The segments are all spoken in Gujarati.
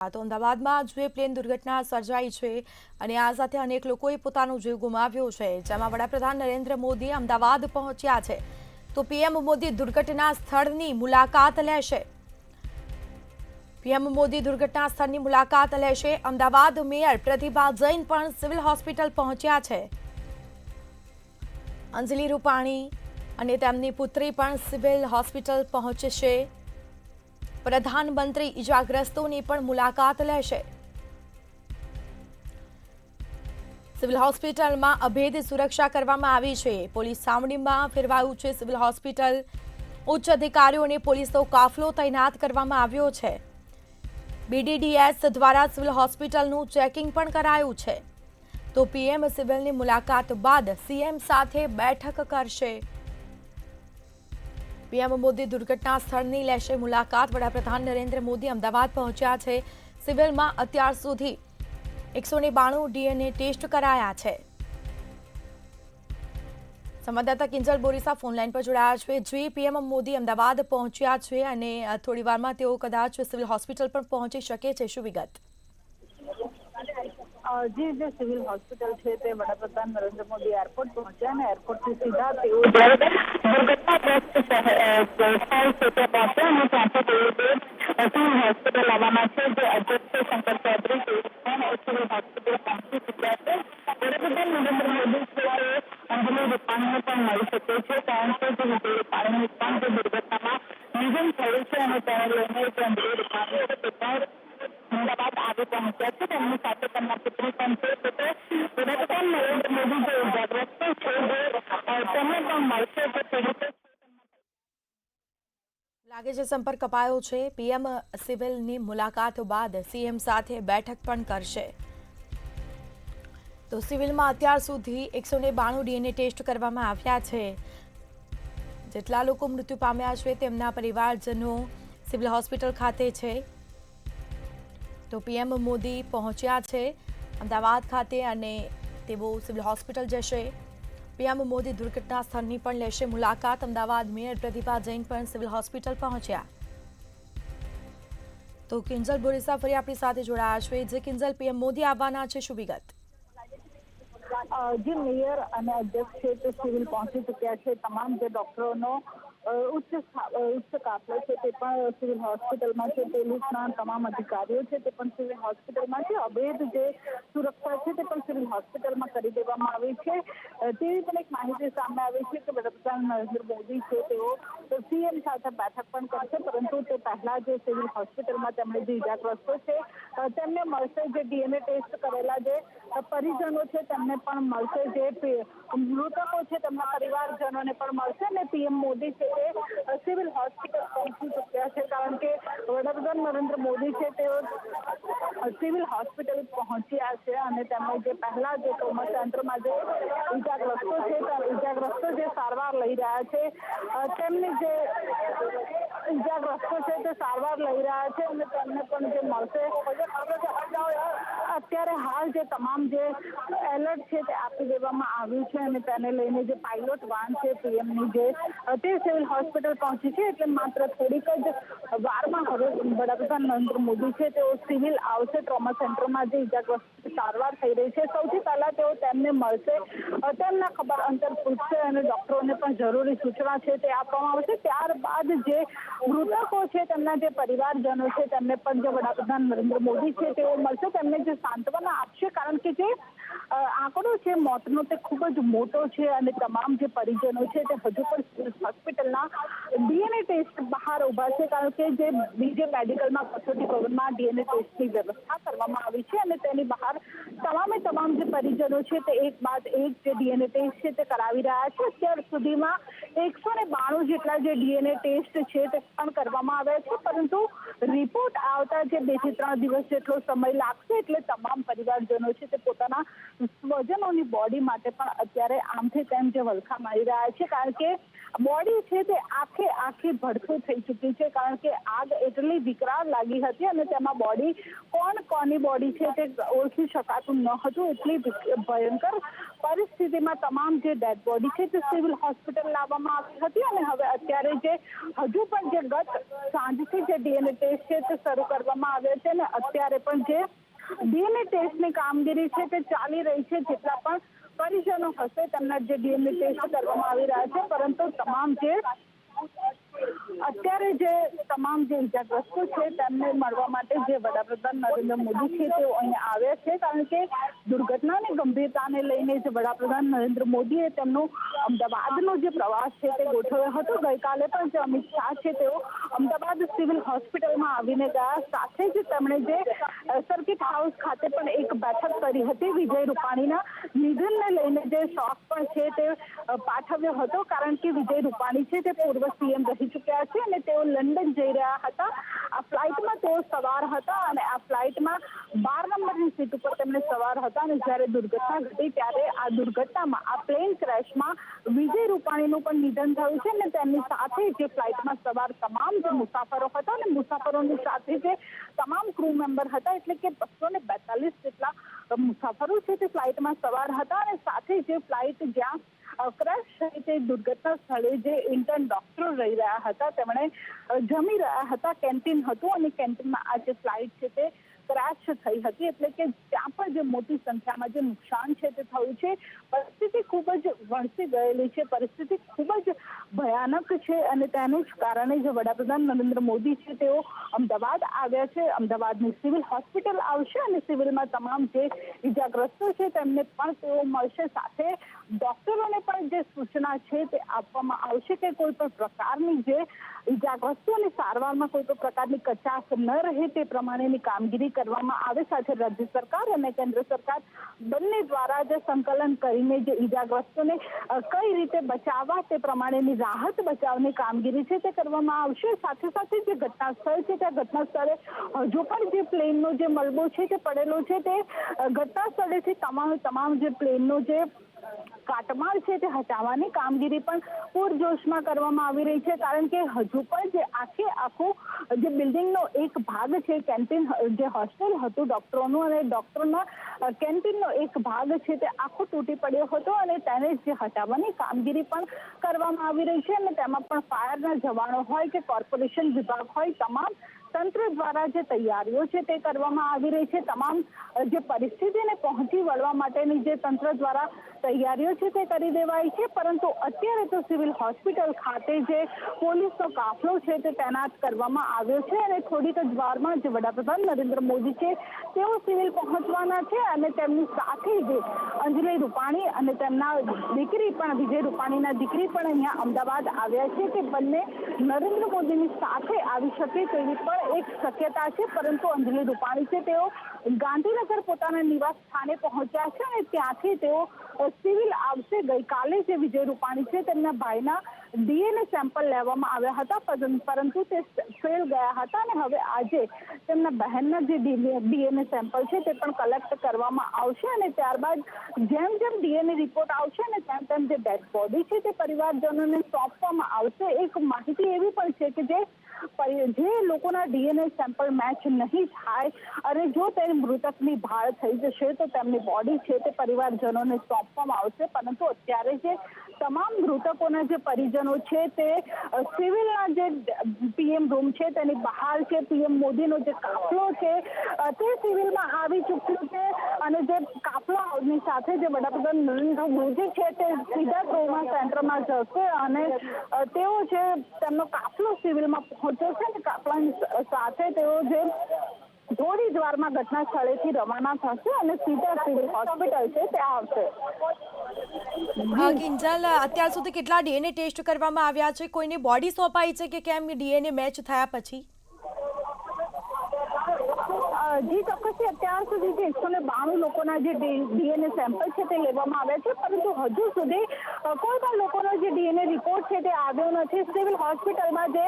તો અમદાવાદમાં જે પ્લેન દુર્ઘટના સર્જાઈ છે અને આ સાથે અનેક લોકોએ પોતાનો જીવ ગુમાવ્યો છે, જેમાં વડાપ્રધાન નરેન્દ્ર મોદી અમદાવાદ પહોંચ્યા છે. તો પીએમ મોદી દુર્ઘટના સ્થળની મુલાકાત લેશે. પીએમ મોદી દુર્ઘટના સ્થળની મુલાકાત લેશે. અમદાવાદ મેયર પ્રતિભા જૈન પણ સિવિલ હોસ્પિટલ પહોંચ્યા છે. અંજલિ રૂપાણી અને તેમની પુત્રી પણ સિવિલ હોસ્પિટલ પહોંચશે. પ્રધાનમંત્રી ઇજાગ્રસ્તોની પણ મુલાકાત લેશે. સિવિલ હોસ્પિટલમાં અભેદ સુરક્ષા કરવામાં આવી છે. પોલીસ છાવણીમાં ફેરવાયું છે સિવિલ હોસ્પિટલ. ઉચ્ચ અધિકારીઓ અને પોલીસનો કાફલો તૈનાત કરવામાં આવ્યો છે. બીડીડીએસ દ્વારા સિવિલ હોસ્પિટલનું ચેકિંગ પણ કરાયું છે. તો પીએમ સિવિલની મુલાકાત બાદ સીએમ સાથે બેઠક કરશે. પીએમ મોદી દુર્ઘટના સ્થળની લેશે મુલાકાત. વડાપ્રધાન નરેન્દ્ર મોદી અમદાવાદ પહોંચ્યા છે. સિવિલમાં અત્યાર સુધી 192 ડીએનએ ટેસ્ટ કરાયા છે. સંવાદદાતા કિંજલ બોરીસા ફોનલાઈન પર જોડાયા છે. જી, પીએમ મોદી અમદાવાદ પહોંચ્યા છે અને થોડી વારમાં તેઓ કદાચ સિવિલ હોસ્પિટલ પણ પહોંચી શકે છે. શું વિગત? જે સિવિલ હોસ્પિટલ છે તે વડાપ્રધાન નરેન્દ્ર મોદી એરપોર્ટ પહોંચ્યા અને એરપોર્ટથી સીધા તેઓ દુર્ઘટનાગ્રસ્ત સ્થળ છે તે પહોંચ્યા અને ત્યાંથી તેઓ સિવિલ હોસ્પિટલ આવવાના છે. જે અધ્યક્ષ શંકર ચૌધરી સિવિલ હોસ્પિટલ પહોંચી ચૂક્યા છે. વડાપ્રધાન નરેન્દ્ર મોદી સવારે અંજલિ રૂપાણીને પણ મળી શકે છે, કારણ કે જે વિજય રૂપાણીનું પણ જે દુર્ઘટનામાં નિધન થયું છે અને તેને લઈને જે અંજલિ રૂપાણી છે તે પણ અમદાવાદ આવી પહોંચ્યા છે. તેમની સાથે તેમના પુત્રી પણ છે. વડાપ્રધાન નરેન્દ્ર મોદી જે ઇજાગ્રસ્ત છે તેમને પણ મળશે. તો ખેડૂતો લાગે છે સંપર્ક કપાયો છે. પીએમ સિવિલની મુલાકાત બાદ સીએમ સાથે બેઠક પણ કરશે. તો સિવિલમાં અત્યાર સુધી 192 ડીએનએ ટેસ્ટ કરવામાં આવ્યા છે. જેટલા લોકો મૃત્યુ પામ્યા છે તેમના પરિવારજનો સિવિલ હોસ્પિટલ ખાતે છે. તો પીએમ મોદી પહોંચ્યા છે અમદાવાદ ખાતે અને તેઓ સિવિલ હોસ્પિટલ જશે. પીએમ મોદી દુર્ઘટના સ્થળની પણ લેશે મુલાકાત. અમદાવાદ મેયર પ્રતિભા જૈન પણ સિવિલ હોસ્પિટલ પહોંચ્યા. તો કિંજલ બોરીસા ફરી આપણી સાથે જોડાયા છે. જે કિંજલ, પીએમ મોદી આવવાના છે, શું વિગત? જે મેયર અને અધ્યક્ષ છે તે સિવિલ પહોંચી ચૂક્યા છે. તમામ જે ડોક્ટરોનો ઉચ્ચ કાફલો છે તે પણ સિવિલ હોસ્પિટલમાં છે. પોલીસના તમામ અધિકારીઓ છે તે પણ સિવિલ હોસ્પિટલમાં છે. અભેદ જે સુરક્ષા છે તે પણ સિવિલ હોસ્પિટલમાં કરી દેવામાં આવી છે. તેવી પણ એક માહિતી સામે આવી છે કે વડાપ્રધાન નરેન્દ્ર મોદી છે તેઓ સીએમ સાથે બેઠક પણ કરશે, પરંતુ તે પહેલા જે સિવિલ હોસ્પિટલમાં તેમણે જે ઇજાગ્રસ્તો છે તેમને મળશે. જે ડીએનએ ટેસ્ટ કરેલા જે પરિજનો છે તેમને પણ મળશે. જે મૃતકો છે તેમના પરિવારજનોને પણ મળશે. અને પીએમ મોદી છે તે સિવિલ હોસ્પિટલ પહોંચી ચૂક્યા છે, કારણ કે વડાપ્રધાન નરેન્દ્ર મોદી છે તેઓ સિવિલ હોસ્પિટલ પહોંચ્યા છે અને તેમણે જે પહેલા જે ટ્રોમા સેન્ટરમાં જે ઇજાગ્રસ્તો જે સારવાર લઈ રહ્યા છે તેમની જે ઇજાગ્રસ્તો છે તે સારવાર લઈ રહ્યા છે અને તેમને પણ જે મળશે. અત્યારે હાલ જે તમામ જે એલર્ટ છે તે આપી દેવામાં આવ્યું છે અને તેને લઈને જે પાયલોટ વાન છે પીએમની જે તે સિવિલ હોસ્પિટલ પહોંચી છે. એટલે માત્ર થોડીક જ વારમાં હવે વડાપ્રધાન નરેન્દ્ર મોદી છે તેઓ સિવિલ આવશે. ટ્રોમા સેન્ટરમાં જે ઇજાગ્રસ્ત સારવાર થઈ રહી છે સૌથી પહેલા તેઓ તેમને મળશે, તેમના ખબર અંતર પૂછશે અને ડોક્ટરોને પણ જરૂરી સૂચના છે તે આપવામાં આવશે. ત્યારબાદ જે મૃતકો છે તેમના જે પરિવારજનો છે તેમને પણ જે વડાપ્રધાન નરેન્દ્ર મોદી છે તેઓ મળશે. તેમને જે સાંત્વના આપશે, કારણ કે જે આંકડો છે મોતનો તે ખૂબ જ મોટો છે અને તમામ જે પરિજનો છે તે હજુ પણ હોસ્પિટલના ડીએનએ ટેસ્ટ બહાર ઉભા છે, કારણ કે જે બીજે મેડિકલમાં કસોટી ભવનમાં ડીએનએ ટેસ્ટની વ્યવસ્થા કરવામાં આવી છે અને તેની બહાર તમામ જે પરિજનો છે તે એક બાદ એક જે ડીએનએ ટેસ્ટ છે તે કરાવી રહ્યા છે. અત્યાર સુધીમાં 192 જેટલા જે ડીએનએ ટેસ્ટ છે તે પણ કરવામાં આવ્યા છે, પરંતુ રિપોર્ટ આવતા જે 2 થી 3 દિવસ જેટલો સમય લાગશે. એટલે તમામ પરિવારજનો છે તે પોતાના સ્વજનોની બોડી માટે પણ અત્યારે આમથી તેમ જે વલખા મારી રહ્યા છે, કારણ કે બોડી છે તે આખી ભડથું થઈ ચૂકી છે, કારણ કે આગ એટલી વિકરાળ લાગી હતી અને તેમાં બોડી કોની બોડી છે તે ઓળખી શકાતું ન હતું. એટલી ભયંકર પરિસ્થિતિમાં તમામ જે ડેડ બોડી છે તે સિવિલ હોસ્પિટલ લાવવામાં આવી હતી અને હવે અત્યારે જે હજુ પણ જે ગત સાંજથી જે ડીએનએ ટેસ્ટ છે તે શરૂ કરવામાં આવ્યો છે અને અત્યારે પણ જે ડીએનએ ટેસ્ટની કામગીરી છે તે ચાલી રહી છે. જેટલા પણ પરિજનો હશે તેમના જે ડીએનએ ટેસ્ટ કરવામાં આવી રહ્યા છે, પરંતુ અત્યારે જે તમામ જે ઇજાગ્રસ્તો છે તેમને મળવા માટે જે વડાપ્રધાન નરેન્દ્ર મોદી છે તેઓ અહીંયા આવ્યા છે, કારણ કે દુર્ઘટનાની ગંભીરતાને લઈને જે વડાપ્રધાન નરેન્દ્ર મોદીએ તેમનો અમદાવાદનો જે પ્રવાસ છે તે ગોઠવ્યો હતો. ગઈકાલે પણ જે અમિત શાહ છે તેઓ અમદાવાદ સિવિલ હોસ્પિટલમાં આવીને ગયા. સાથે જ તેમણે જે સર્કિટ હાઉસ ખાતે પણ એક બેઠક કરી હતી. વિજય રૂપાણીના નિધનને લઈને જે શોક પણ છે તે પાઠવ્યો હતો, કારણ કે વિજય રૂપાણી છે તે પૂર્વ સીએમ રહી ચૂક્યા છે અને તેઓ લંડન જઈ રહ્યા હતા. આ ફ્લાઇટમાં તેઓ સવાર હતા અને આ ફ્લાઇટમાં 12 નંબરની સીટ ઉપર તેમને સવાર હતા અને જ્યારે દુર્ઘટના ઘટી ત્યારે આ દુર્ઘટનામાં આ પ્લેન ક્રેશમાં વિજય રૂપાણીનું પણ નિધન થયું છે અને તેમની સાથે જે ફ્લાઇટમાં સવાર તમામ જે મુસાફરો હતા અને મુસાફરોની સાથે જે તમામ ક્રૂ મેમ્બર હતા, એટલે કે 242 જેટલા મુસાફરો છે તે ફ્લાઇટમાં સવાર હતા અને સાથે જે ફ્લાઇટ જ્યાં ક્રેશ થઈ તે દુર્ઘટના સ્થળે જે ઇન્ટર્ન ડોક્ટરો રહી રહ્યા હતા તેમણે જમી રહ્યા હતા. કેન્ટીન હતું અને કેન્ટીનમાં આ જે ફ્લાઇટ છે તે ક્રેશ થઈ હતી, એટલે કે ત્યાં પણ જે મોટી સંખ્યામાં જે નુકસાન છે તે થયું છે. પરિસ્થિતિ ખૂબ જ વણસી ગયેલી છે, પરિસ્થિતિ ખૂબ જ ભયાનક છે અને તેનું જ કારણે જે વડાપ્રધાન નરેન્દ્ર મોદી છે તેઓ અમદાવાદ આવ્યા છે. અમદાવાદની સિવિલ હોસ્પિટલ આવશે અને સિવિલમાં તમામ જે ઇજાગ્રસ્તો છે તેમને પણ તેઓ મળશે. સાથે ડોક્ટરોને પણ જે સૂચના છે તે આપવામાં આવશે કે કોઈ પણ પ્રકારની જે ઇજાગ્રસ્તોની સારવારમાં કોઈ પણ પ્રકારની કચાશ ન રહે તે પ્રમાણેની કામગીરી કરવામાં આવે. સાથે રાજ્ય સરકાર અને કેન્દ્ર સરકાર બંને દ્વારા જે સંકલન કરીને જે ઇજાગ્રસ્તોને કઈ રીતે બચાવવા તે પ્રમાણેની રાહત બચાવની કામગીરી છે તે કરવામાં આવશે. સાથે સાથે જે ઘટના સ્થળ છે ત્યાં ઘટના સ્થળે હજુ પણ જે પ્લેનનો જે મલબો છે તે પડેલો છે તે ઘટના સ્થળેથી તમામ જે પ્લેનનો જે કાટમાળ છે તે હટાવવાની કામગીરી પણ પૂરજોશમાં કરવામાં આવી રહી છે, કારણ કે હજુ પણ જે આખું જે બિલ્ડિંગનો એક ભાગ છે, કેન્ટીન જે હોસ્ટેલ હતું ડોક્ટરોનું અને ડોક્ટરના કેન્ટીનનો એક ભાગ છે તે આખો તૂટી પડ્યો હતો અને તેને જે હટાવવાની કામગીરી પણ કરવામાં આવી રહી છે અને તેમાં પણ ફાયરના જવાનો હોય કે કોર્પોરેશન વિભાગ હોય, તમામ તંત્ર દ્વારા જે તૈયારીઓ છે તે કરવામાં આવી રહી છે. તમામ જે પરિસ્થિતિને પહોંચી વળવા માટેની જે તંત્ર દ્વારા તૈયારીઓ છે તે કરી દેવાઈ છે, પરંતુ અત્યારે તો સિવિલ હોસ્પિટલ ખાતે જે પોલીસનો કાફલો છે તે તૈનાત કરવામાં આવ્યો છે અને થોડીક જ વારમાં જે વડાપ્રધાન નરેન્દ્ર મોદી છે તેઓ સિવિલ પહોંચવાના છે અને તેમની સાથે જે અંજલિ રૂપાણી અને તેમના દીકરી પણ વિજય રૂપાણીના દીકરી પણ અહીંયા અમદાવાદ આવ્યા છે કે બંને નરેન્દ્ર મોદીની સાથે આવી શકે તેવી પણ એક શક્યતા છે, પરંતુ અંજલિ રૂપાણી છે તેઓ ગાંધીનગર પોતાના નિવાસ સ્થાને પહોંચ્યા છે અને ત્યાંથી તેઓ સિવિલ આવશે. ગઈકાલે જે વિજય રૂપાણી છે તેમના ભાઈના ડીએનએ સેમ્પલ લેવામાં આવ્યા હતા, પરંતુ તે ફેલ ગયા હતા અને હવે આજે તેમના બહેનના જે ડીએનએ સેમ્પલ છે તે પણ કલેક્ટ કરવામાં આવશે અને ત્યારબાદ જેમ જેમ ડીએનએ રિપોર્ટ આવશે અને તેમ જે ડેડ બોડી છે તે પરિવારજનોને સોંપવામાં આવશે. એક માહિતી એવી પણ છે કે જે લોકોના ડીએનએ સેમ્પલ મેચ નહીં થાય અને જો તે મૃતકની ભાળ થઈ જશે તો તેમની બોડી છે તે પરિવારજનોને સોંપવામાં આવશે, પરંતુ અત્યારે જે તમામ મૃતકોના જે પરિજનો છે તે સિવિલના જે પીએમ રૂમ છે તેની બહાર છે. પીએમ મોદીનો જે કાફલો છે તે સિવિલમાં આવી ચૂક્યો છે અને જે કાફલાની સાથે જે વડાપ્રધાન નરેન્દ્ર મોદી છે તે સીધા ટ્રોમા સેન્ટરમાં જશે અને તેઓ છે તેમનો કાફલો સિવિલમાં પહોંચ્યો છે અને કાફલાની સાથે તેઓ જે થોડી જ વારમાં ઘટના સ્થળેથી રવાના થશે અને સીધા સિવિલ હોસ્પિટલ છે તે આવશે. કિંજલ, અત્યાર સુધી કેટલા ડીએનએ ટેસ્ટ કરવામાં આવ્યા છે? કોઈને બોડી સોંપાઈ છે કે કેમ ડીએનએ મેચ થયા પછી? જી ચોક્કસથી અત્યાર અત્યાર સુધી જે 192 લોકોના જે ડીએનએ સેમ્પલ છે તે લેવામાં આવ્યા છે, પરંતુ હજુ સુધી કોઈ પણ લોકોનો જે ડીએનએ રિપોર્ટ છે તે આવ્યો નથી. સિવિલ હોસ્પિટલમાં જે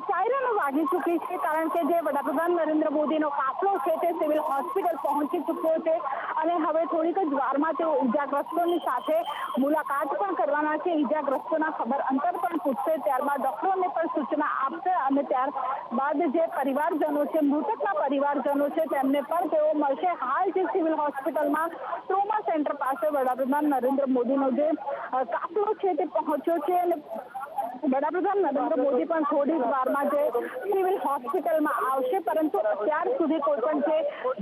સાયરનો વાગી ચૂકી છે, કારણ કે જે વડાપ્રધાન નરેન્દ્ર મોદીનો કાફલો છે તે સિવિલ હોસ્પિટલ પહોંચી ચૂક્યો છે અને હવે થોડીક જ વારમાં તેઓ ઈજાગ્રસ્તોની સાથે મુલાકાત પણ કરવાના છે. ઈજાગ્રસ્તોના ખબર અંતર પણ પૂછશે, ત્યારબાદ ડોક્ટરોને પણ સૂચના આપશે અને ત્યારબાદ જે પરિવારજનો છે, મૃતકના પરિવારજનો છે, તેમને પણ તેઓ મળશે. હાલ જે સિવિલ હોસ્પિટલમાં ટ્રોમા સેન્ટર પાસે વડાપ્રધાન નરેન્દ્ર મોદીનો જે કાફલો છે તે પહોંચ્યો છે અને વડાપ્રધાન નરેન્દ્ર મોદી પણ થોડી જ વારમાં જે સિવિલ હોસ્પિટલમાં આવશે, પરંતુ અત્યાર સુધી કોઈ પણ જે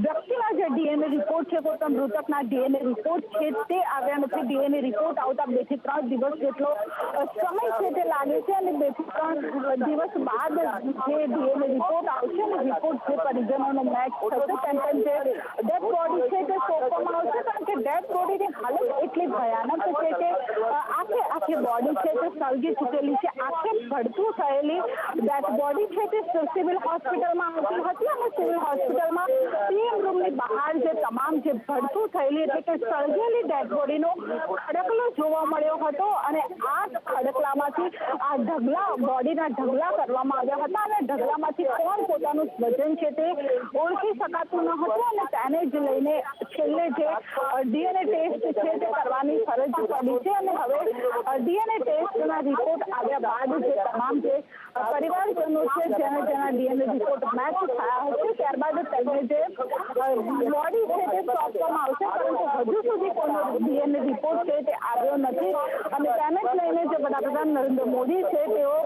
વ્યક્તિના જે ડીએનએ રિપોર્ટ છે, કોઈ પણ મૃતકના ડીએનએ રિપોર્ટ છે તે આવ્યા નથી. ડીએનએ રિપોર્ટ આવતા 2 થી 3 દિવસ જેટલો સમય છે તે લાગે છે અને 2 થી 3 દિવસ બાદ જે ડીએનએ રિપોર્ટ આવશે અને રિપોર્ટ જે પરિજનોનો મેચ થશે તેમ તેમ જે ડેડ બોડી છે તે સોંપવામાં આવશે, કારણ કે ડેડ બોડીની હાલત એટલી ભયાનક છે કે આખી બોડી છે તે સળગી ચૂકેલી છે. આખે ભડતું થયેલી ડેડ બોડી છે તે સિવિલ હોસ્પિટલમાં આવતી હતી અને સિવિલ હોસ્પિટલમાં પીએમ રૂમની બહાર જે તમામ જે ભડતું થયેલી એટલે કે સળગેલી ડેડ બોડીનો ખડકલો જોવા મળ્યો હતો અને આ ખડકલામાંથી આ ઢગલા બોડીના ઢગલા કરવામાં આવ્યા હતા અને ઢગલામાંથી કોણ પોતાનું વજન છે તે ઓળખી શકાતું ન હતું અને તેને જ લઈને છેલ્લે જે ડીએનએ ટેસ્ટ છે તે કરવાની ફરજ પડી છે અને હવે ડીએનએ ટેસ્ટના રિપોર્ટ આવ્યા બાદ જે તમામ જે પરિવારજનો છે જેના ડીએનએ રિપોર્ટ મેચ થયા હશે, ત્યારબાદ તેમને જે બોડી છે તે સોંપવામાં આવશે, પરંતુ હજુ સુધી કોઈનો ડીએનએ રિપોર્ટ છે તે આવ્યો નથી અને તેને જ લઈને જે વડાપ્રધાન નરેન્દ્ર મોદી છે તેઓ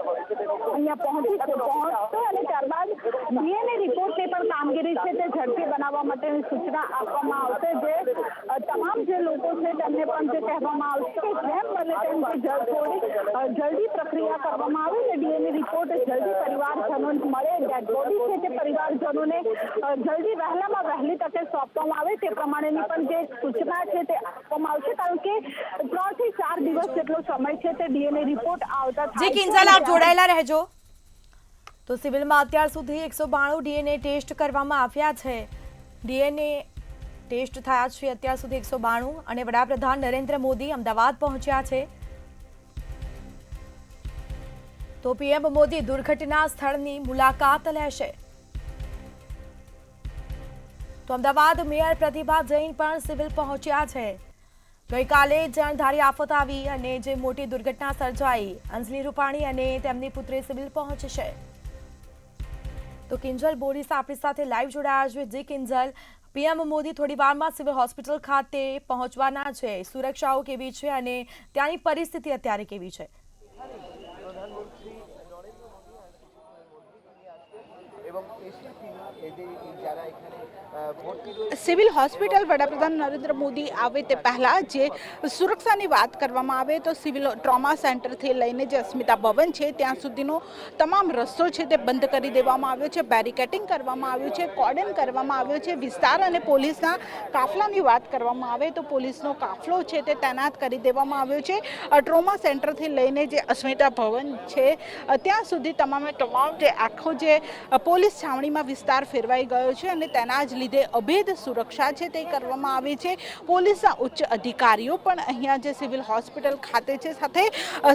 અહીંયા પહોંચશે અને ત્યારબાદ ડીએનએ રિપોર્ટની પણ કામગીરી છે તે ઝડપી બનાવવા માટેની સૂચના આપવામાં આવશે. જે તમામ જે લોકો છે તેમને પણ જે કહેવામાં આવશે કે જેમ બને તેમ થોડી જલ્દી પ્રક્રિયા કરવામાં આવે અને ડીએનએ રિપોર્ટ જલ્દી પરિવારજનોને મળે, ડેડ બોડી છે તે પરિવારજનોને જલ્દી વહેલામાં વહેલી તકે સોંપવામાં આવે તે પ્રમાણેની પણ જે સૂચના છે તે આપવામાં આવશે, કારણ કે 3 થી 4 દિવસ જેટલો સમય છે તે ડીએનએ રિપોર્ટ આવતા જી કિંજલ, આપ જોડાયેલા રહેજો. તો સિવિલમાં અત્યાર સુધી 192 ડીએનએ ટેસ્ટ કરવામાં આવ્યા છે. ડીએનએ ટેસ્ટ થયા છે અત્યાર સુધી 192 અને વડાપ્રધાન નરેન્દ્ર મોદી અમદાવાદ પહોંચ્યા છે. તો પીએમ મોદી દુર્ઘટના સ્થળની મુલાકાત લેશે. તો અમદાવાદ મેયર પ્રતિભા જૈન પણ સિવિલ પહોંચ્યા છે. ગઈકાલે જણધારી આફત આવી અને જે મોટી દુર્ઘટના સર્જાઈ, અંજલિ રૂપાણી અને તેમની પુત્રી સિવિલ પહોંચશે. તો કિંજલ બોરીસ આપણી સાથે લાઈવ જોડાયા છે. જી કિંજલ, પીએમ મોદી થોડી વારમાં સિવિલ હોસ્પિટલ ખાતે પહોંચવાના છે. સુરક્ષાઓ કેવી છે અને ત્યાંની પરિસ્થિતિ અત્યારે કેવી છે? સિવિલ હોસ્પિટલ વડાપ્રધાન નરેન્દ્ર મોદી આવે તે પહેલા જે સુરક્ષાની વાત કરવામાં આવે તો સિવિલ ટ્રોમા સેન્ટરથી લઈને જે અસ્મિતા ભવન છે ત્યાં સુધીનો તમામ રસ્તો છે તે બંધ કરી દેવામાં આવ્યો છે, બેરિકેટિંગ કરવામાં આવ્યું છે, કોર્ડન કરવામાં આવ્યો છે. વિસ્તાર અને પોલીસના કાફલાની વાત કરવામાં આવે તો પોલીસનો કાફલો છે તે તૈનાત કરી દેવામાં આવ્યો છે. ટ્રોમા સેન્ટરથી લઈને જે અસ્મિતા ભવન છે ત્યાં સુધી તમામ જે આખો જે પોલીસ છાવણીમાં વિસ્તાર ફેરવાઈ ગયો છે અને તેના જ લીધે અભેદ સુરક્ષા છે તે કરવામાં આવી છે. પોલીસના ઉચ્ચ અધિકારીઓ પણ અહીંયા જે સિવિલ હોસ્પિટલ ખાતે છે, સાથે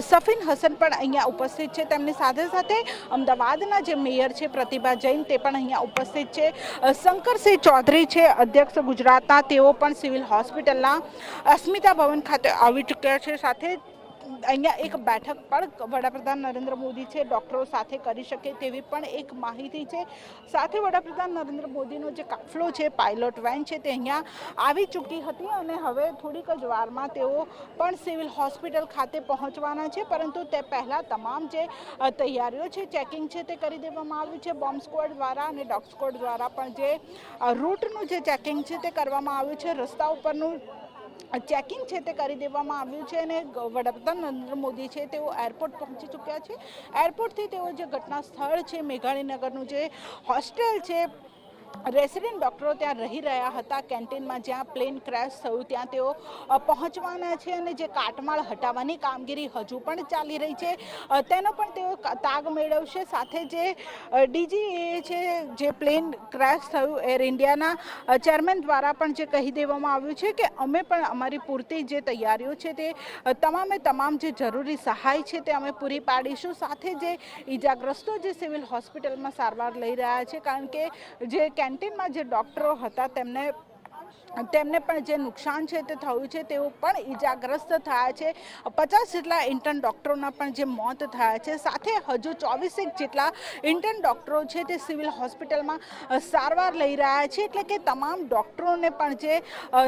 સફીન હસન પણ અહીંયા ઉપસ્થિત છે. તેમની સાથે સાથે અમદાવાદના જે મેયર છે પ્રતિભા જૈન તે પણ અહીંયા ઉપસ્થિત છે. શંકરસિંહ ચૌધરી છે અધ્યક્ષ ગુજરાતના, તેઓ પણ સિવિલ હોસ્પિટલના અસ્મિતા ભવન ખાતે આવી ચૂક્યા છે. સાથે અહીંયા એક બેઠક પણ વડાપ્રધાન નરેન્દ્ર મોદી છે ડોક્ટરો સાથે કરી શકે તેવી પણ એક માહિતી છે. સાથે વડાપ્રધાન નરેન્દ્ર મોદીનો જે કાફલો છે, પાયલોટ વેન છે, તે અહીંયા આવી ચૂકી હતી અને હવે થોડીક જ વારમાં તેઓ પણ સિવિલ હોસ્પિટલ ખાતે પહોંચવાના છે. પરંતુ તે પહેલાં તમામ જે તૈયારીઓ છે, ચેકિંગ છે તે કરી દેવામાં આવ્યું છે. બોમ્બ સ્ક્વોડ દ્વારા અને ડોગ સ્ક્વોડ દ્વારા પણ જે રૂટનું જે ચેકિંગ છે તે કરવામાં આવ્યું છે. રસ્તા ઉપરનું ચેકિંગ છે તે કરી દેવામાં આવ્યું છે અને વડાપ્રધાન નરેન્દ્ર મોદી છે તેઓ એરપોર્ટ પહોંચી ચૂક્યા છે. એરપોર્ટથી તેઓ જે ઘટના સ્થળ છે, મેઘાણીનગરનું જે હોસ્ટેલ છે રેસિડેન્ટ ડૉક્ટરો ત્યાં રહી રહ્યા હતા કેન્ટીનમાં જ્યાં પ્લેન ક્રેશ થયું ત્યાં તેઓ પહોંચવાના છે અને જે કાટમાળ હટાવવાની કામગીરી હજુ પણ ચાલી રહી છે તેનો પણ તેઓ તાગ મેળવશે. સાથે જે ડીજીએ છે જે પ્લેન ક્રેશ થયું એર ઇન્ડિયાના ચેરમેન દ્વારા પણ જે કહી દેવામાં આવ્યું છે કે અમે પણ અમારી પૂરતી જે તૈયારીઓ છે તે તમામ જે જરૂરી સહાય છે તે અમે પૂરી પાડીશું. સાથે જે ઈજાગ્રસ્તો જે સિવિલ હોસ્પિટલમાં સારવાર લઈ રહ્યા છે કારણ કે જે કેન્ટીનમાં જે ડૉક્ટરો હતા તેમને પણ જે નુકસાન છે તે થયું છે, તેઓ પણ ઈજાગ્રસ્ત થયા છે. 50 જેટલા ઇન્ટર્ન ડૉક્ટરોના પણ જે મોત થયા છે. સાથે હજુ 24 જેટલા ઇન્ટર્ન ડૉક્ટરો છે તે સિવિલ હોસ્પિટલમાં સારવાર લઈ રહ્યા છે. એટલે કે તમામ ડૉક્ટરોને પણ જે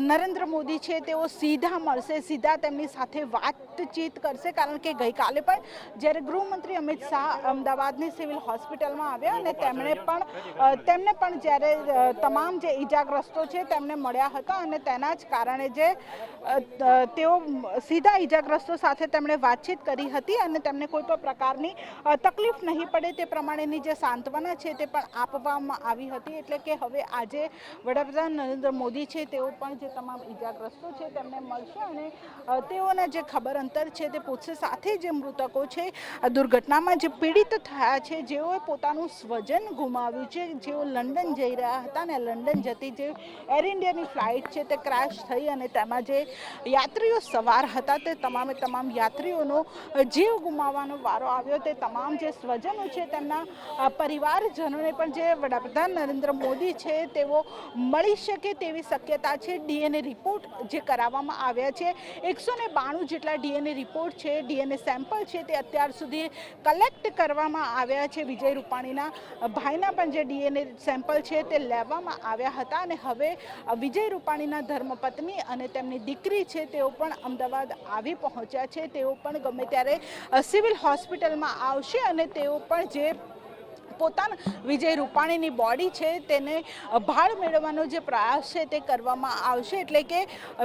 નરેન્દ્ર મોદી છે તેઓ સીધા મળશે, સીધા તેમની સાથે વાતચીત કરશે. કારણ કે ગઈકાલે પણ જ્યારે ગૃહમંત્રી અમિત શાહ અમદાવાદની સિવિલ હોસ્પિટલમાં આવ્યા અને તેમને પણ જ્યારે તમામ જે ઈજાગ્રસ્તો છે તેમને મળ્યા હતા અને તેના જ કારણે જે તેઓ સીધા ઈજાગ્રસ્તો સાથે તેમણે વાતચીત કરી હતી અને તેમને કોઈ પણ પ્રકારની તકલીફ નહીં પડે તે પ્રમાણેની જે સાંત્વના છે તે પણ આપવામાં આવી હતી. એટલે કે હવે આજે વડાપ્રધાન નરેન્દ્ર મોદી છે તેઓ પણ જે તમામ ઈજાગ્રસ્તો છે તેમને મળશે અને તેઓના જે ખબર અંતર છે તે પૂછશે. સાથે જે મૃતકો છે દુર્ઘટનામાં જે પીડિત થયા છે, જેઓએ પોતાનું સ્વજન ગુમાવ્યું છે, જેઓ લંડન જઈ રહ્યા હતા અને લંડન જતી જે એર ઇન્ડિયાની ફ્લાઇટ છે તે ક્રેશ થઈ અને તેમાં જે યાત્રીઓ સવાર હતા તે તમામ યાત્રીઓનો જીવ ગુમાવવાનો વારો આવ્યો. તે તમામ જે સ્વજનો છે તેમના પરિવારજનોને પણ જે વડાપ્રધાન નરેન્દ્ર મોદી છે તેઓ મળી શકે તેવી શક્યતા છે. ડીએનએ રિપોર્ટ જે કરાવવામાં આવ્યા છે, 192 જેટલા ડીએનએ રિપોર્ટ છે, ડીએનએ સેમ્પલ છે તે અત્યાર સુધી કલેક્ટ કરવામાં આવ્યા છે. વિજય રૂપાણીના ભાઈના પણ જે ડીએનએ સેમ્પલ છે તે લેવામાં આવ્યા હતા અને હવે વિજય રૂપાણીના ધર્મપત્ની અને તેમની દીકરી છે તેઓ પણ અમદાવાદ આવી પહોંચ્યા છે. તેઓ પણ ગમે ત્યારે સિવિલ હોસ્પિટલમાં આવશે અને તેઓ પણ જે પોતાના વિજય રૂપાણીની બોડી છે તેને ભાળ મેળવવાનો જે પ્રયાસ છે તે કરવામાં આવશે. એટલે કે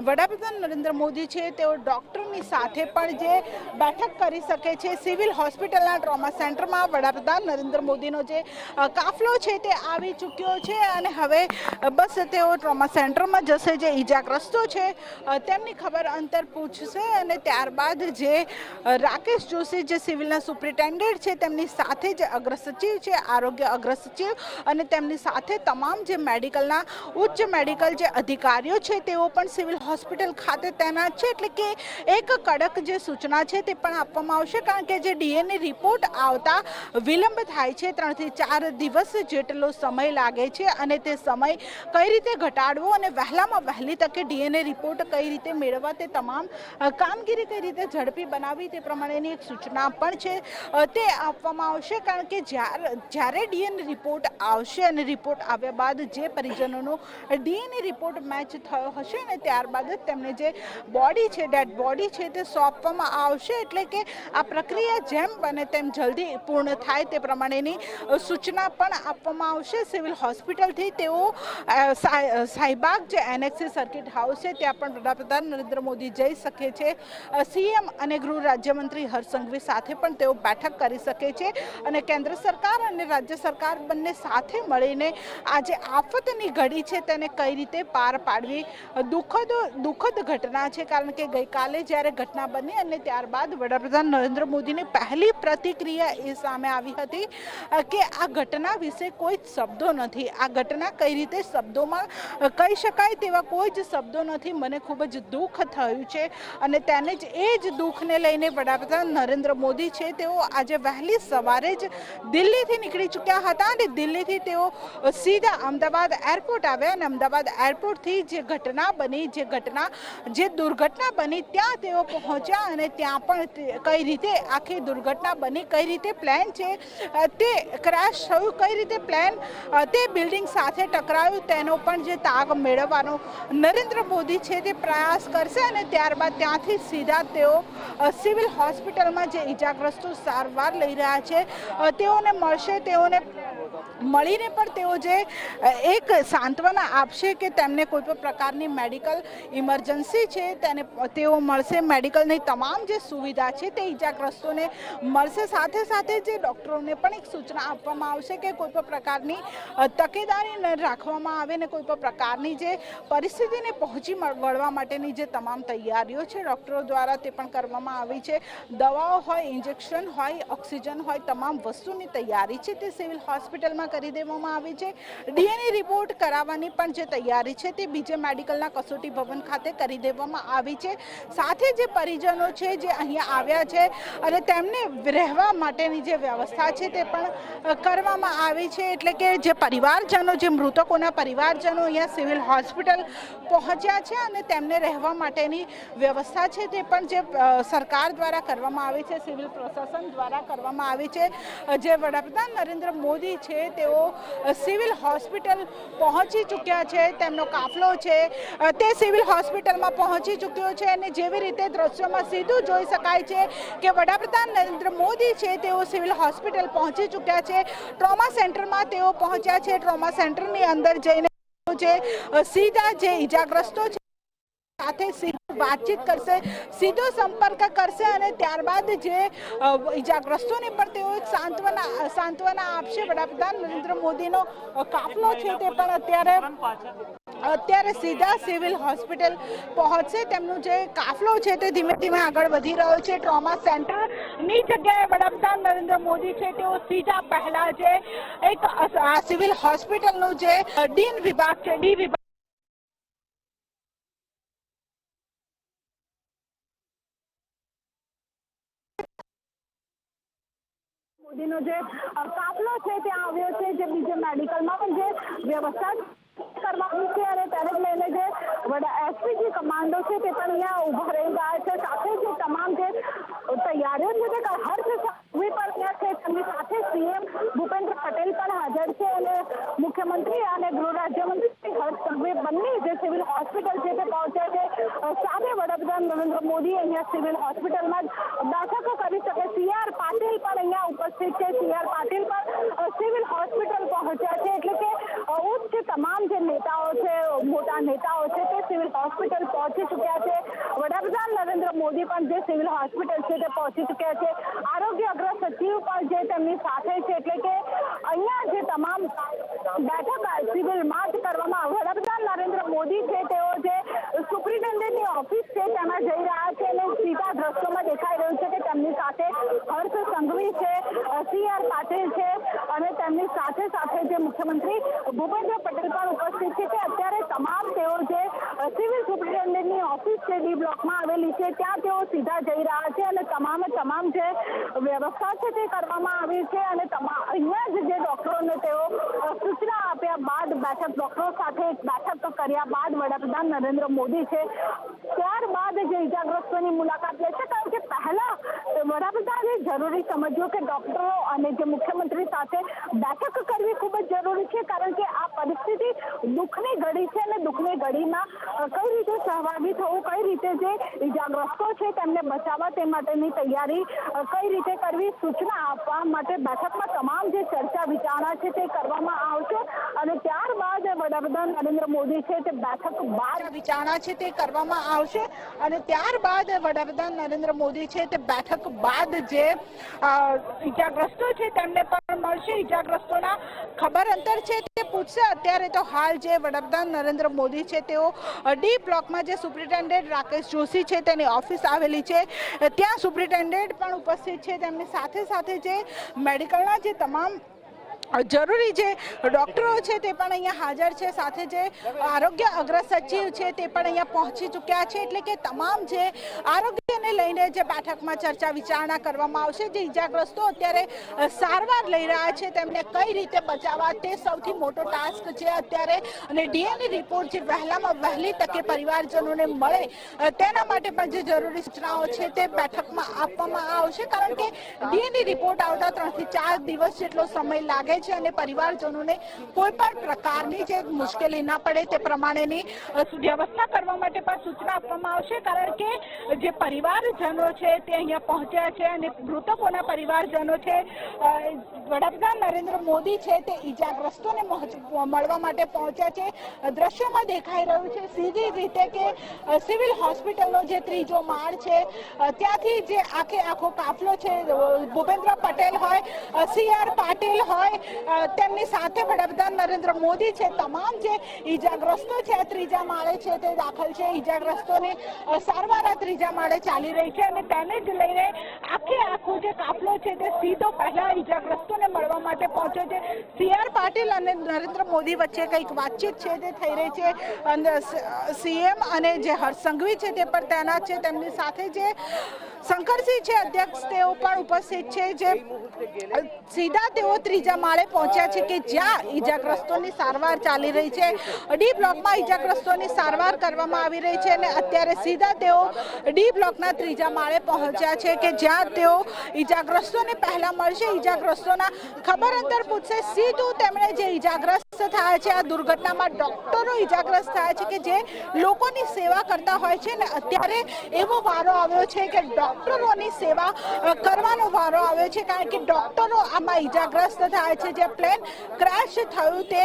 વડાપ્રધાન નરેન્દ્ર મોદી છે તેઓ ડૉક્ટરની સાથે પણ જે બેઠક કરી શકે છે. સિવિલ હોસ્પિટલના ટ્રોમા સેન્ટરમાં વડાપ્રધાન નરેન્દ્ર મોદીનો જે કાફલો છે તે આવી ચૂક્યો છે અને હવે બસ તેઓ ટ્રોમા સેન્ટરમાં જશે. જે ઈજાગ્રસ્તો છે તેમની ખબર અંતર પૂછશે અને ત્યારબાદ જે રાકેશ જોશી જે સિવિલના સુપ્રિન્ટેન્ડન્ટ છે તેમની સાથે જે અગ્ર સચિવ છે, આરોગ્ય અગ્ર સચિવ અને તેમની સાથે તમામ જે મેડિકલના ઉચ્ચ મેડિકલ જે અધિકારીઓ છે તેઓ પણ સિવિલ હોસ્પિટલ ખાતે તૈનાત છે. એટલે કે એક કડક જે સૂચના છે તે પણ આપવામાં આવશે. કારણ કે જે ડીએનએ રિપોર્ટ આવતા વિલંબ થાય છે, 3 થી 4 દિવસ જેટલો સમય લાગે છે અને તે સમય કઈ રીતે ઘટાડવો અને વહેલામાં વહેલી તકે ડીએનએ રિપોર્ટ કઈ રીતે મેળવવા તે તમામ કામગીરી કઈ રીતે ઝડપી બનાવવી તે પ્રમાણેની એક સૂચના પણ છે તે આપવામાં આવશે. કારણ કે જ્યારે ડીએનએ રિપોર્ટ આવશે અને રિપોર્ટ આવ્યા બાદ જે પરિજનોનો ડીએનએ રિપોર્ટ મેચ થયો હશે ને ત્યારબાદ જ તેમને જે બોડી છે, ડેડ બોડી છે તે સોંપવામાં આવશે. એટલે કે આ પ્રક્રિયા જેમ બને તેમ જલ્દી પૂર્ણ થાય તે પ્રમાણેની સૂચના પણ આપવામાં આવશે. સિવિલ હોસ્પિટલથી તેઓ શાહીબાગ જે એનેક્સી સર્કિટ હાઉસ છે ત્યાં પણ વડાપ્રધાન નરેન્દ્ર મોદી જઈ શકે છે. સીએમ અને ગૃહ રાજ્યમંત્રી હર્ષ સંઘવી સાથે પણ તેઓ બેઠક કરી શકે છે અને કેન્દ્ર સરકાર અને રાજ્ય સરકાર બંને સાથે મળીને આ જે આફતની ઘડી છે તેને કઈ રીતે પાર પાડવી. દુઃખદ ઘટના છે. કારણ કે ગઈકાલે જ્યારે ઘટના બની અને ત્યારબાદ વડાપ્રધાન નરેન્દ્ર મોદીની પહેલી પ્રતિક્રિયા એ સામે આવી હતી કે આ ઘટના વિશે કોઈ જ શબ્દો નથી. આ ઘટના કઈ રીતે શબ્દોમાં કહી શકાય તેવા કોઈ જ શબ્દો નથી. મને ખૂબ જ દુઃખ થયું છે અને તેને જ એ જ દુઃખને લઈને વડાપ્રધાન નરેન્દ્ર મોદી છે તેઓ આજે વહેલી સવારે જ દિલ્હીથી નીકળી ચૂક્યા હતા અને દિલ્હીથી તેઓ સીધા અમદાવાદ એરપોર્ટ આવ્યા અને અમદાવાદ એરપોર્ટથી જે દુર્ઘટના બની ત્યાં તેઓ પહોંચ્યા અને ત્યાં પણ કઈ રીતે આખી દુર્ઘટના બની, કઈ રીતે પ્લેન છે તે ક્રેશ થયું, કઈ રીતે પ્લેન તે બિલ્ડિંગ સાથે ટકરાયું તેનો પણ જે તાગ મેળવવાનો નરેન્દ્ર મોદી છે તે પ્રયાસ કરશે અને ત્યારબાદ ત્યાંથી સીધા તેઓ સિવિલ હોસ્પિટલમાં જે ઈજાગ્રસ્તો સારવાર લઈ રહ્યા છે તેઓને મળશે, તેઓને મળીને પણ તેઓ જે એક સાંત્વના આપશે કે તેમને કોઈ પણ પ્રકારની મેડિકલ ઇમરજન્સી છે તેઓ મળશે, મેડિકલની તમામ જે સુવિધા છે તે ઈજાગ્રસ્તોને મળશે। સાથે સાથે જે ડૉક્ટરોને પણ એક સૂચના આપવામાં આવશે કે કોઈ પણ પ્રકારની તકેદારી ન રાખવામાં આવે ને કોઈ પણ પ્રકારની જે પરિસ્થિતિને પહોંચી વળવા માટેની જે તમામ તૈયારીઓ છે ડૉક્ટરો દ્વારા તે પણ કરવામાં આવી છે। દવાઓ હોય, ઇન્જેક્શન હોય, ઓક્સિજન હોય, તમામ વસ્તુની તૈયારી છે તે સિવિલ હોસ્પિટલમાં કરી દેવામાં આવી છે। ડીએનએ રિપોર્ટ કરાવવાની પણ જે તૈયારી છે તે બીજે મેડિકલના કસોટી ભવન ખાતે કરી દેવામાં આવી છે। સાથે જે પરિજનો છે જે અહીંયા આવ્યા છે અને તેમને રહેવા માટેની જે વ્યવસ્થા છે તે પણ કરવામાં આવી છે। એટલે કે જે પરિવારજનો, જે મૃતકોના પરિવારજનો અહીંયા સિવિલ હોસ્પિટલ પહોંચ્યા છે અને તેમને રહેવા માટેની વ્યવસ્થા છે તે પણ જે સરકાર દ્વારા કરવામાં આવી છે, સિવિલ પ્રશાસન દ્વારા કરવામાં આવી છે। જે વડાપ્રધાન નરેન્દ્ર મોદી છે તેઓ સિવિલ હોસ્પિટલ પહોંચી ચૂક્યા છે, તેમનો કાફલો છે તે સિવિલ હોસ્પિટલમાં પહોંચી ચૂક્યો છે અને જેવી રીતે દ્રશ્યોમાં સીધું જોઈ શકાય છે કે વડાપ્રધાન નરેન્દ્ર મોદી છે તેઓ સિવિલ હોસ્પિટલ પહોંચી ચૂક્યા છે। ટ્રોમા સેન્ટરમાં તેઓ પહોંચ્યા છે। ટ્રોમા સેન્ટરની અંદર જઈને જે સીધા જે ઈજાગ્રસ્તો છે સાથે સીધી વાતચીત કરશે, સીધો સંપર્ક કરશે અને ત્યારબાદ જે ઈજાગ્રસ્તોને પણ તેઓ એક સાંત્વના આપશે। વડાપ્રધાન નરેન્દ્ર મોદીનો કાફલો છે તે પણ અત્યારે સીધા સિવિલ હોસ્પિટલ પહોંચશે। તેમનો જે કાફલો છે તે ધીમે ધીમે આગળ વધી રહ્યો છે। ટ્રોમા સેન્ટરની જગ્યાએ વડાપ્રધાન નરેન્દ્ર મોદી છે તેઓ સીધા પહેલા જે એક સિવિલ હોસ્પિટલનું જે ડી વિભાગ મોદીનો જે કાફલો છે ત્યાં આવ્યો છે, જે બીજે મેડિકલમાં પણ જે વ્યવસ્થા કરવાની છે અને તેને લઈને જે એસપીજી કમાન્ડો છે તે પણ અહીંયા ઉભા રહી ગયા છે। સાથે જે તમામ જે તૈયારીઓ છે તે હર્ષ સંઘવી પણ અહીંયા છે, તેમની સાથે સીએમ ભૂપેન્દ્ર પટેલ પણ હાજર છે અને મુખ્યમંત્રી અને ગૃહ રાજ્યમંત્રી હર્ષ સંઘવી બંને જે સિવિલ હોસ્પિટલ છે તે પહોંચ્યા છે। સાથે વડાપ્રધાન નરેન્દ્ર મોદી અહીંયા સિવિલ હોસ્પિટલમાં બેઠકો કરી શકે। સીઆર પાટીલ પણ અહીંયા ઉપસ્થિત છે। સીઆર પાટીલ પણ સિવિલ હોસ્પિટલ પહોંચ્યા છે। એટલે કે ઉચ્ચ તમામ જે નેતાઓ છે, મોટા નેતાઓ છે તે સિવિલ હોસ્પિટલ પહોંચી ચૂક્યા છે। વડાપ્રધાન નરેન્દ્ર મોદી પણ જે સિવિલ હોસ્પિટલ છે તે પહોંચી ચૂક્યા છે। આરોગ્ય અગ્ર સચિવ પણ જે તેમની સાથે છે। એટલે કે અહીંયા જે તમામ બેઠક સિવિલમાં જ કરવામાં વડાપ્રધાન નરેન્દ્ર મોદી છે તેઓ જે સુપ્રિન્ટેન્ડન્ટની ઓફિસ છે તેમાં જઈ રહ્યા છે અને સીધા દ્રશ્યોમાં દેખાઈ રહ્યું છે કે તેમની સાથે હર્ષ સંઘવી છે, સીઆર પાટીલ છે અને તેમની સાથે સાથે જે મુખ્યમંત્રી ભૂપેન્દ્ર પટેલ પણ ઉપસ્થિત છે કે અત્યારે તમામ તેઓ જે સિવિલ સુપ્રિન્ટેન્ડન્ટની ઓફિસ છે ડી બ્લોકમાં આવેલી છે ત્યાં તેઓ સીધા જઈ રહ્યા છે અને તમામ જે વ્યવસ્થા છે તે કરવામાં આવી છે અને અહીંયા જ જે ડોક્ટરોને તેઓ સૂચના આપ્યા બાદ ડોક્ટરો સાથે એક બેઠક કર્યા બાદ વડાપ્રધાન નરેન્દ્ર મોદી છે ત્યારબાદ જે ઈજાગ્રસ્તોની મુલાકાત લેશે। કારણ કે પહેલા વડાપ્રધાને જરૂરી સમજ્યું કે ડોક્ટરો અને જે મુખ્યમંત્રી સાથે બેઠક કરવી ખૂબ જ જરૂરી છે, કારણ કે આ પરિસ્થિતિ દુઃખની ઘડી છે અને દુઃખની ઘડીમાં કઈ રીતે સહભાગી થવું, કઈ રીતે જે ઈજાગ્રસ્તો છે તેમને બચાવવા તે માટેની તૈયારી કઈ રીતે કરવી, સૂચના આપવા માટે બેઠકમાં તમામ જે ચર્ચા વિચારણા છે તે કરવામાં આવશે અને ત્યારબાદ વડાપ્રધાન નરેન્દ્ર મોદી છે તે બેઠક બાદ વિચારણા છે તે કરવામાં આવશે અને ત્યારબાદ વડાપ્રધાન નરેન્દ્ર મોદી છે તે બેઠક બાદ જે ઈજાગ્રસ્તો છે તેમને પણ મળશે, ઈજાગ્રસ્તોના ખબર અંતર છે તે પૂછશે। અત્યારે તો હાલ જે વડાપ્રધાન નરેન્દ્ર મોદી છે તેઓ ડી બ્લોકમાં જે સુપ્રિન્ટેન્ડન્ટ રાકેશ જોશી છે તેની ઓફિસ આવેલી છે ત્યાં સુપ્રિન્ટેન્ડન્ટ પણ ઉપસ્થિત છે। તેમની સાથે સાથે જે મેડિકલના જે તમામ જરૂરી જે ડોક્ટરો છે તે પણ અહીંયા હાજર છે। સાથે જે આરોગ્ય અગ્ર સચિવ છે તે પણ અહીંયા પહોંચી ચૂક્યા છે। એટલે કે તમામ જે આરોગ્યને લઈને જે બેઠકમાં ચર્ચા વિચારણા કરવામાં આવશે। જે ઈજાગ્રસ્તો અત્યારે સારવાર લઈ રહ્યા છે તેમને કઈ રીતે બચાવવા તે સૌથી મોટો ટાસ્ક છે અત્યારે અને ડીએનએ રિપોર્ટ જે વહેલામાં વહેલી તકે પરિવારજનોને મળે તેના માટે પણ જે જરૂરી સૂચનાઓ છે તે બેઠકમાં આપવામાં આવશે। કારણ કે ડીએનએ રિપોર્ટ આવતા 3 થી 4 દિવસ જેટલો સમય લાગે રહે છે અને પરિવારજનોને કોઈ પણ પ્રકારની જે મુશ્કેલી ન પડે તે પ્રમાણેની વ્યવસ્થા કરવા માટે પણ સૂચના આપવામાં આવશે, કારણ કે જે પરિવારજનો છે તે અહીંયા પહોંચ્યા છે અને મૃતકોના પરિવારજનો છે વડાપ્રધાન નરેન્દ્ર મોદી છે તે ઈજાગ્રસ્તોને મળવા માટે પહોંચ્યા છે। દ્રશ્યોમાં દેખાઈ રહ્યું છે સીધી રીતે કે સિવિલ હોસ્પિટલનો જે ત્રીજો માળ છે ત્યાંથી જે આખો કાફલો છે, ભૂપેન્દ્ર પટેલ હોય, CR પાટીલ હોય, તેમની સાથે વડાપ્રધાન નરેન્દ્ર મોદી છે, તમામ જે ઈજાગ્રસ્તો છે ત્રીજા માળે છે તે દાખલ છે। ઈજાગ્રસ્તોની સારવાર ત્રીજા માળે ચાલી રહી છે અને તેને જ લઈને આખો જે કાફલો છે તે સીધો પહેલા ઈજાગ્રસ્તોને મળવા માટે પહોંચ્યો છે। CR પાટીલ અને નરેન્દ્ર મોદી વચ્ચે કંઈક વાતચીત છે તે થઈ રહી છે। CM અને જે હર્ષ સંઘવી છે તે પણ તૈનાત છે, તેમની સાથે જે શંકરસિંહ છે અધ્યક્ષ તેઓ પણ ઉપસ્થિત છે, જે સીધા તેઓ ત્રીજા માળે પહોંચ્યા છે કે જ્યાં ઈજાગ્રસ્તોની સારવાર ચાલી રહી છે। ડી બ્લોકમાં ઈજાગ્રસ્તોની સારવાર કરવામાં આવી રહી છે અને અત્યારે સીધા તેઓ ડી બ્લોકના ત્રીજા માળે પહોંચ્યા છે કે જ્યાં તેઓ ઈજાગ્રસ્તોને પહેલા મળશે, ઈજાગ્રસ્તોના ખબર અંતર પૂછશે। સીધું તેમણે જે ઈજાગ્રસ્ત થાય છે આ દુર્ઘટનામાં ડોક્ટરો ઈજાગ્રસ્ત થાય છે કે જે લોકોની સેવા કરતા હોય છે ને અત્યારે એવો વારો આવ્યો છે કે ડોક્ટરોની સેવા કરવાનો વારો આવ્યો છે, કારણ કે ડોક્ટરો આમાં ઈજાગ્રસ્ત થાય છે। જે પ્લેન ક્રેશ થયું તે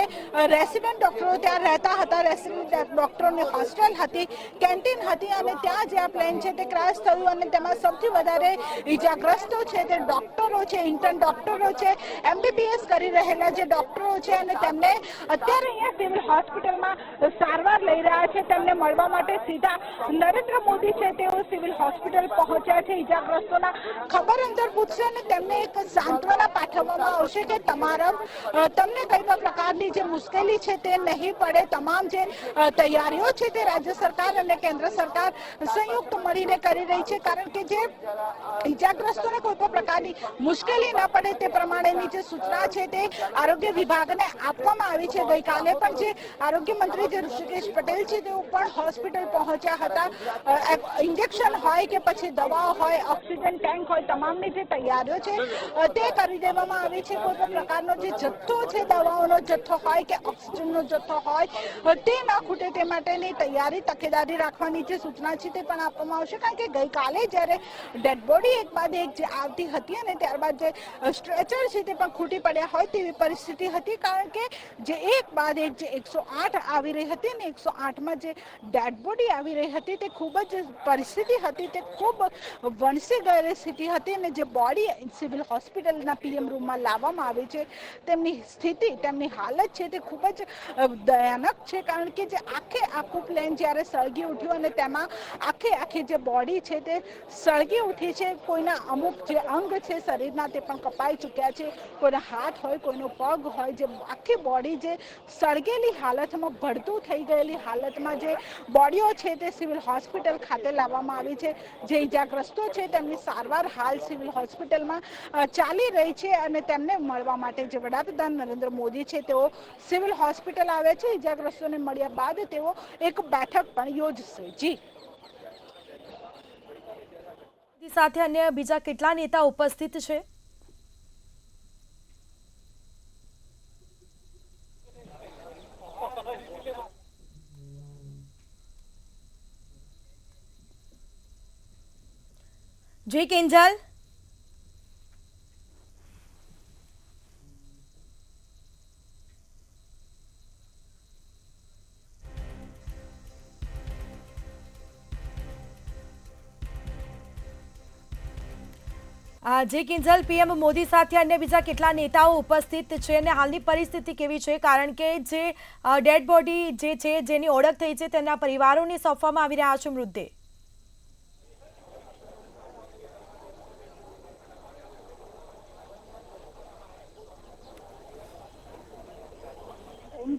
રેસિડેન્ટ ડોક્ટરો ત્યાં રહેતા હતા, રેસિડેન્ટ ડોક્ટરોની હોસ્ટેલ હતી, કેન્ટીન હતી અને ત્યાં જે આ પ્લેન છે તે ક્રેશ થયું અને તેમાં સૌથી વધારે ઈજાગ્રસ્તો છે તે ડોક્ટરો છે, ઇન્ટર્ન ડોક્ટરો છે, MBBS કરી રહેલા જે ડોક્ટરો છે અને તેમને અત્યારે અહીંયા સિવિલ હોસ્પિટલમાં સારવાર લઈ રહ્યા છે। તેમને મળવા માટે સીધા નરેન્દ્ર મોદી છે તેઓ સિવિલ હોસ્પિટલ પહોંચ્યા છે। ઈજાગ્રસ્તોના ખબર અંતર પૂછશે અને તેમને એક સાંત્વના પાઠવવામાં આવશે કે તમને કઈ પણ પ્રકારની જે મુશ્કેલી છે તે નહીં પડે। તમામ જે તૈયારીઓ છે તે રાજ્ય સરકાર અને કેન્દ્ર સરકાર સંયુક્ત મળીને કરી રહી છે, કારણ કે જે ઈજાગ્રસ્તોને કોઈ પણ પ્રકારની મુશ્કેલી ન પડે તે પ્રમાણેની જે સૂચના છે તે આરોગ્ય વિભાગને આપવામાં આવી છે। ગઈકાલે પણ જે આરોગ્ય મંત્રી જે ઋષિકેશ પટેલ છે તેઓ પણ હોસ્પિટલ પહોંચ્યા હતા। ઇન્જેક્શન હોય કે પછી દવાઓ હોય, ઓક્સિજન ટેન્ક હોય, તમામની જે તૈયારીઓ છે તે કરી દેવામાં આવી છે। કોઈ પણ પ્રકારનો જે જથ્થો છે, દવાઓનો જથ્થો હોય કે ઓક્સિજનનો જથ્થો હોય તે ન ખૂટે તે માટેની તૈયારી, તકેદારી રાખવાની જે સૂચના છે તે પણ આપવામાં આવશે, કારણ કે ગઈકાલે જ્યારે ડેડ બોડી એક બાદ એક જે આવતી હતી અને ત્યારબાદ જે સ્ટ્રેચર છે તે પણ ખૂટી પડ્યા હોય તેવી પરિસ્થિતિ હતી, કારણ કે જે એક બાદ એક જે 108 આવી રહી હતી અને 108માં જે ડેડ બોડી આવી રહી હતી તે ખૂબ જ પરિસ્થિતિ હતી તે ખૂબ વણસી ગયેલી સ્થિતિ હતી અને જે બોડી સિવિલ હોસ્પિટલના PM રૂમમાં લાવવામાં આવી છે તેમની સ્થિતિ, તેમની હાલત છે તે ખૂબ જ દયાનક છે, કારણ કે જે આખું પ્લેન જ્યારે સળગી ઉઠ્યું અને તેમાં આખી જે બોડી છે તે સળગી ઉઠી છે। કોઈના અમુક જે અંગ છે શરીરના તે પણ કપાઈ ચૂક્યા છે, કોઈના હાથ હોય, કોઈનો પગ હોય, જે આખી બોડી જે સળગેલી હાલતમાં, ભડતું થઈ ગયેલી હાલતમાં જે બોડીઓ છે તે સિવિલ હોસ્પિટલ ખાતે લાવવામાં આવી છે। જે ઈજાગ્રસ્તો છે તેમની સારવાર હાલ સિવિલ હોસ્પિટલમાં ચાલી રહી છે અને તેમને મળવા માટે જે વડાપ્રધાન નરેન્દ્ર મોદી છે તેઓ સિવિલ હોસ્પિટલ આવે છે। ઈજાગ્રસ્તોને મળ્યા બાદ તેઓ એક બેઠક પણ યોજશે। જી સાથે અન્ય બીજા કેટલા નેતા ઉપસ્થિત છે? જી કિંજલ, જે કિંજલ, PM મોદી સાથે અન્ય બીજા કેટલા નેતાઓ ઉપસ્થિત છે અને હાલની પરિસ્થિતિ કેવી છે? કારણ કે જે ડેડ બોડી જે છે જેની ઓળખ થઈ છે તેના પરિવારોને સોંપવામાં આવી રહ્યા છે મૃતદેહ।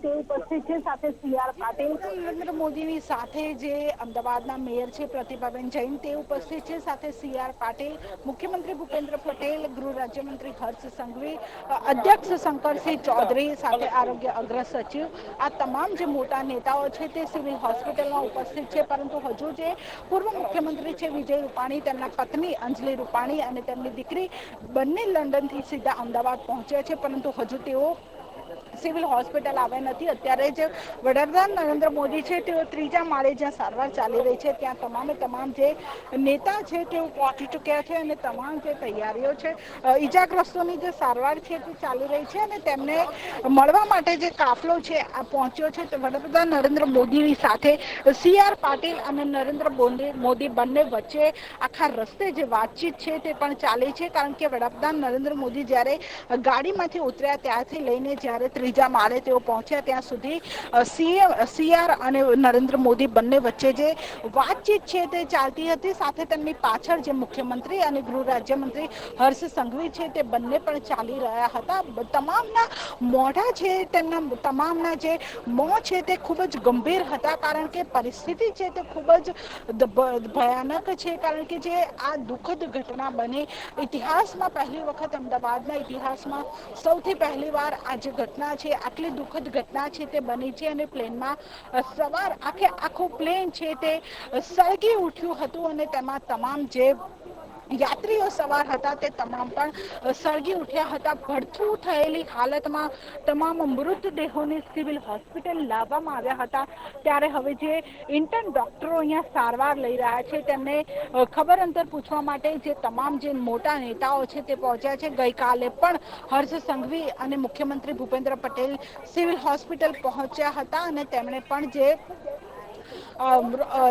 તે ઉપસ્થિત છે, સાથે CR પાટીલ નરેન્દ્ર મોદીની સાથે જે અમદાવાદના મેયર છે પ્રતિભાબેન જૈન તે ઉપસ્થિત છે, સાથે CR પાટીલ, મુખ્યમંત્રી ભૂપેન્દ્ર પટેલ, ગૃહ રાજ્યમંત્રી હર્ષ સંઘવી, અધ્યક્ષ શંકરસિંહ ચૌધરી, સાથે આરોગ્ય અગ્ર સચિવ, આ તમામ જે મોટા નેતાઓ છે તે સિવિલ હોસ્પિટલમાં ઉપસ્થિત છે. પરંતુ હજુ જે પૂર્વ મુખ્યમંત્રી છે વિજય રૂપાણી, તેમના પત્ની અંજલિ રૂપાણી અને તેમની દીકરી બંને લંડનથી સીધા અમદાવાદ પહોંચ્યા છે, પરંતુ હજુ તેઓ સિવિલ હોસ્પિટલ આવ્યા નથી. અત્યારે જ વડાપ્રધાન નરેન્દ્ર મોદી છે તેઓ ત્રીજા માળે જ્યાં સારવાર ચાલી રહી છે ત્યાં તમામ જે નેતા છે તેઓ પહોંચી ચૂક્યા છે અને તમામ જે તૈયારીઓ છે ઈજાગ્રસ્તોની જે સારવાર છે તે ચાલી રહી છે અને તેમને મળવા માટે જે કાફલો છે આ પહોંચ્યો છે તે વડાપ્રધાન નરેન્દ્ર મોદીની સાથે CR પાટીલ અને નરેન્દ્ર મોદી બંને વચ્ચે આખા રસ્તે જે વાતચીત છે તે પણ ચાલી છે, કારણ કે વડાપ્રધાન નરેન્દ્ર મોદી જ્યારે ગાડીમાંથી ઉતર્યા ત્યારથી લઈને જ્યારે ત્રીજા માળે તેઓ પહોંચ્યા ત્યાં સુધી CR અને નરેન્દ્ર મોદી બંને વચ્ચે જે વાતચીત છે તે ચાલતી હતી. સાથે તેમની પાછળ જે મુખ્યમંત્રી અને ગૃહ રાજ્યમંત્રી હર્ષ સંઘવી છે તે બંને પણ ચાલી રહ્યા હતા. તમામના મોઢા છે તેમના તમામના જે મોં છે તે ખૂબ જ ગંભીર હતા, કારણ કે પરિસ્થિતિ છે તે ખૂબ જ ભયાનક છે, કારણ કે જે આ દુઃખદ ઘટના બની ઇતિહાસમાં પહેલી વખત અમદાવાદના ઇતિહાસમાં સૌથી પહેલી વાર આ જે ઘટના છે આટલી દુઃખદ ઘટના છે તે બની છે અને પ્લેનમાં સવાર આખું પ્લેન છે તે સળગી ઉઠ્યું હતું અને તેમાં તમામ જે યાત્રીઓ સવાર હતા તે તમામ પણ સળગી ઉઠ્યા હતા. ભડથું થયેલી હાલતમાં તમામ મૃતદેહોને સિવિલ હોસ્પિટલ લાવવામાં આવ્યા હતા. ત્યારે હવે જે ઇન્ટર્ન ડોક્ટરો અહીંયા સારવાર લઈ રહ્યા છે તેમને ખબર અંતર પૂછવા માટે જે તમામ જે મોટા નેતાઓ છે તે પહોંચ્યા છે. ગઈકાલે પણ હર્ષ સંઘવી અને મુખ્યમંત્રી ભૂપેન્દ્ર પટેલ સિવિલ હોસ્પિટલ પહોંચ્યા હતા અને તેમણે પણ જે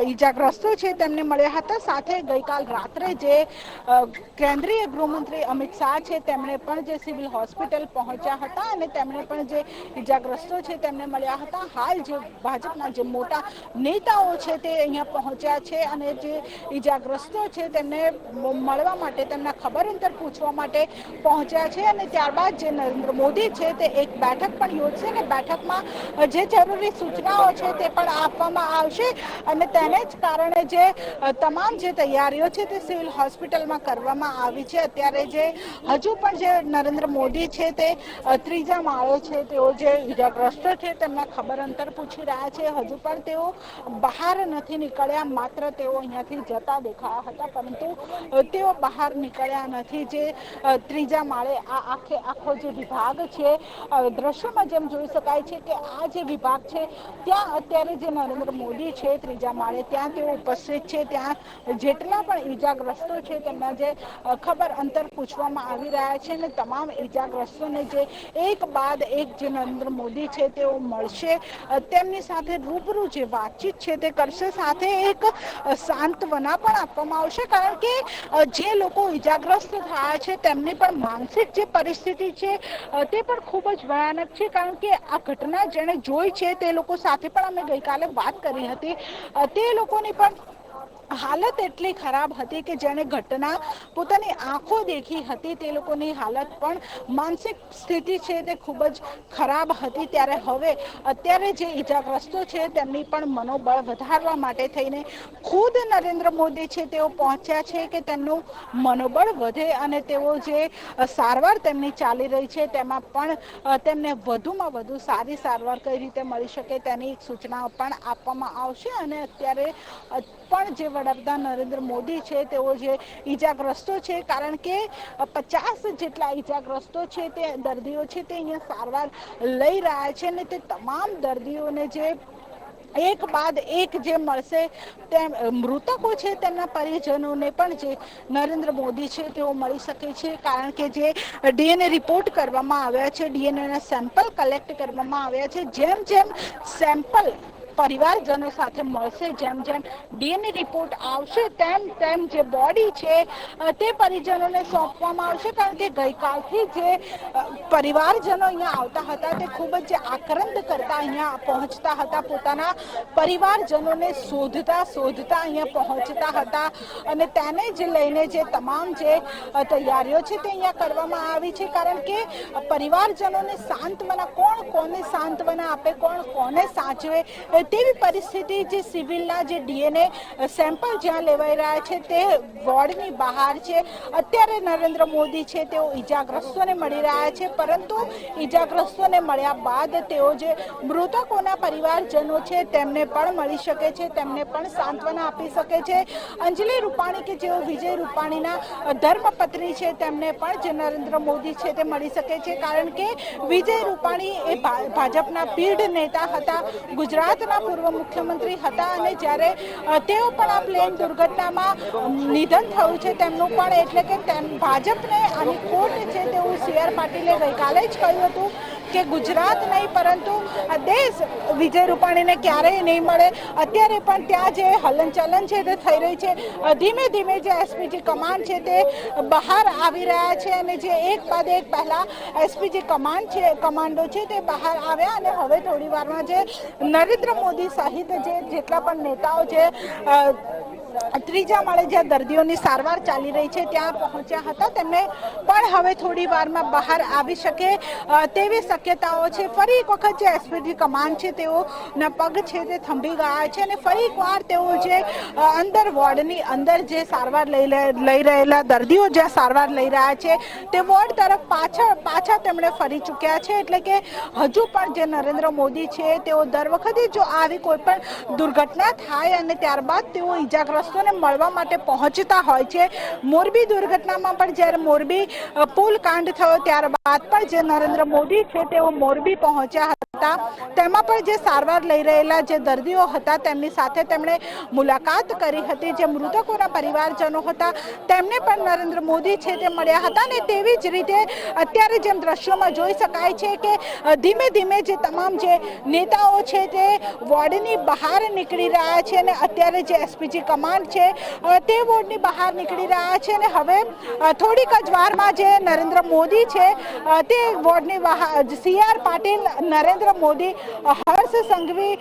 ઈજાગ્રસ્તો છે તેમને મળ્યા હતા. સાથે ગઈકાલ રાત્રે જે કેન્દ્રીય ગૃહમંત્રી અમિત શાહ છે તેમણે પણ જે સિવિલ હોસ્પિટલ પહોંચ્યા હતા અને તેમણે પણ જે ઈજાગ્રસ્તો છે તેમને મળ્યા હતા. હાલ જે ભાજપના જે મોટા નેતાઓ છે તે અહીંયા પહોંચ્યા છે અને જે ઈજાગ્રસ્તો છે તેમને મળવા માટે તેમના ખબર અંતર પૂછવા માટે પહોંચ્યા છે અને ત્યારબાદ જે નરેન્દ્ર મોદી છે તે એક બેઠક પણ યોજશે અને બેઠકમાં જે જરૂરી સૂચનાઓ છે તે પણ આપવામાં આવશે અને તેને જ કારણે જે તમામ જે તૈયારીઓ છે તે સિવિલ હોસ્પિટલમાં કરવામાં આવી છે. અત્યારે જે હજુ પણ જે નરેન્દ્ર મોદી છે તે ત્રીજા માળે છે, તેઓ જે ઈજાગ્રસ્તો છે તેમના ખબર અંતર પૂછી રહ્યા છે. હજુ પણ તેઓ બહાર નથી નીકળ્યા, માત્ર તેઓ અહીંયાથી જતા દેખાયા હતા, પરંતુ તેઓ બહાર નીકળ્યા નથી. જે ત્રીજા માળે આખો જે વિભાગ છે દ્રશ્યોમાં જેમ જોઈ શકાય છે કે આ જે વિભાગ છે ત્યાં અત્યારે જે નરેન્દ્ર મોદી છે ત્રીજા માળે ત્યાં તેઓ ઉપસ્થિત છે. ત્યાં જેટલા પણ ઈજાગ્રસ્તો છે તેમના જે ખબર અંતર પૂછવામાં આવી રહ્યા છે અને તમામ ઈજાગ્રસ્તોને જે એક બાદ એક જે નરેન્દ્ર મોદી છે તેઓ મળશે, તેમની સાથે રૂબરૂ જે વાતચીત છે તે કરશે. સાથે એક સાંત્વના પણ આપવામાં આવશે, કારણ કે જે લોકો ઈજાગ્રસ્ત થયા છે તેમની પણ માનસિક જે પરિસ્થિતિ છે તે પણ ખૂબ જ ભયાનક છે, કારણ કે આ ઘટના જેણે જોઈ છે તે લોકો સાથે પણ અમે ગઈકાલે વાત કરી હતી. તે લોકોની પણ હાલત એટલી ખરાબ હતી કે જેને ઘટના પોતાની આંખો દેખી હતી તે લોકોની હાલત પણ માનસિક સ્થિતિ છે તે ખૂબ જ ખરાબ હતી. ત્યારે હવે અત્યારે જે ઈજાગ્રસ્તો છે તેમની પણ મનોબળ વધારવા માટે થઈને ખુદ નરેન્દ્ર મોદી છે તેઓ પહોંચ્યા છે કે તેમનું મનોબળ વધે અને તેઓ જે સારવાર તેમની ચાલી રહી છે તેમાં પણ તેમને વધુમાં વધુ સારી સારવાર કઈ રીતે મળી શકે તેની સૂચનાઓ પણ આપવામાં આવશે. અને અત્યારે પણ જે વડાપ્રધાન નરેન્દ્ર મોદી છે તેઓ જે ઈજાગ્રસ્તો છે, કારણ કે 50 જેટલા ઈજાગ્રસ્તો છે તે દર્દીઓ છે તે અહીંયા સારવાર લઈ રહ્યા છે અને તે તમામ દર્દીઓને જે એક બાદ એક જે મળશે તેમ મૃતકો છે તેમના પરિજનોને પણ જે નરેન્દ્ર મોદી છે તેઓ મળી શકે છે, કારણ કે જે DNA રિપોર્ટ કરવામાં આવ્યા છે, DNA ના સેમ્પલ કલેક્ટ કરવામાં આવ્યા છે. જેમ જેમ સેમ્પલ પરિવારજનો સાથે મળશે. જેમ જેમ ડીએનએ રિપોર્ટ આવશે તેમ તેમ જે બોડી છે તે પરિજનોને સોંપવામાં આવશે. કારણ કે ગઈકાલથી જે પરિવારજનો અહીંયા આવતા હતા તે ખૂબ જ આક્રંદ કરતા અહીંયા પહોંચતા હતા, પોતાના પરિવારજનોને શોધતા અહીંયા પહોંચતા હતા અને તેને જ લઈને જે તમામ જે તૈયારીઓ છે તે અહીંયા કરવામાં આવી છે. કારણ કે પરિવારજનોને સાંત્વના, કોણ કોને સાંત્વના આપે, કોણ કોને સાચવે, તેવી પરિસ્થિતિ જે સિવિલના જે ડીએનએ સેમ્પલ જ્યાં લેવાઈ રહ્યા છે તે વોર્ડની બહાર છે. અત્યારે નરેન્દ્ર મોદી છે તેઓ ઈજાગ્રસ્તોને મળી રહ્યા છે, પરંતુ ઈજાગ્રસ્તોને મળ્યા બાદ તેઓ જે મૃતકોના પરિવારજનો છે તેમને પણ મળી શકે છે, તેમને પણ સાંત્વના આપી શકે છે. અંજલિ રૂપાણી કે જેઓ વિજય રૂપાણીના ધર્મપત્ની છે તેમને પણ જે નરેન્દ્ર મોદી છે તે મળી શકે છે. કારણ કે વિજય રૂપાણી એ ભાજપના પીઢ નેતા હતા, ગુજરાતના પૂર્વ મુખ્યમંત્રી હતા અને જ્યારે તેઓ પણ આ પ્લેન દુર્ઘટનામાં નિધન થયું છે તેમનું પણ, એટલે કે ભાજપને આની ખોટ છે તેવું CR પાટીલે ગઈકાલે જ કહ્યું હતું કે ગુજરાત નહીં પરંતુ આ દેશ વિજય રૂપાણીને ક્યારેય નહીં મળે. અત્યારે પણ ત્યાં જે હલનચલન છે તે થઈ રહી છે. ધીમે ધીમે જે એસપીજી કમાન્ડ છે તે બહાર આવી રહ્યા છે અને જે એક બાદ એક પહેલા એસપીજી કમાન્ડો છે તે બહાર આવ્યા અને હવે થોડી વારમાં જે નરેન્દ્ર મોદી સહિત જેટલા પણ નેતાઓ છે ત્રીજા માળે જ્યાં દર્દીઓની સારવાર ચાલી રહી છે ત્યાં પહોંચ્યા હતા, તેમને પણ હવે થોડી વારમાં બહાર આવી શકે તેવી શક્યતાઓ છે. ફરી એક વખત જે એસપીજી કમાન્ડ છે તેઓના પગ છે તે થંભી ગયા છે અને ફરી એકવાર તેઓ જે અંદર વોર્ડની અંદર જે સારવાર લઈ રહેલા દર્દીઓ જ્યાં સારવાર લઈ રહ્યા છે તે વોર્ડ તરફ પાછા તેમણે ફરી ચૂક્યા છે. એટલે કે હજુ પણ જે નરેન્દ્ર મોદી છે તેઓ દર વખતે જો આવી કોઈ પણ દુર્ઘટના થાય અને ત્યારબાદ તેઓ ઈજાગ્રસ્તોને મળવા માટે પહોંચતા હોય છે. મોરબી દુર્ઘટનામાં પણ જ્યારે મોરબી પુલ કાંડ થયો ત્યારબાદ પણ જે નરેન્દ્ર મોદી છે તેઓ મોરબી પહોંચ્યા હતા. તેમાં પણ જે સારવાર લઈ રહેલા જે દર્દીઓ હતા તેમની સાથે તેમણે મુલાકાત કરી હતી. જે મૃતકોના પરિવારજનો હતા તેમને પણ નરેન્દ્ર મોદી છે તે મળ્યા હતા અને તેવી જ રીતે અત્યારે જેમ દ્રશ્યોમાં જોઈ શકાય છે કે ધીમે ધીમે જે તમામ જે નેતાઓ છે તે વોર્ડની બહાર નીકળી રહ્યા છે અને અત્યારે જે એસપીજી કમાન્ડ છે તે વોર્ડની બહાર નીકળી રહ્યા છે અને હવે થોડીક જ વારમાં જે નરેન્દ્ર મોદી છે તે વોર્ડની બહાર CR પાટીલ, નરેન્દ્ર મોદી, હર્ષ સંઘવી,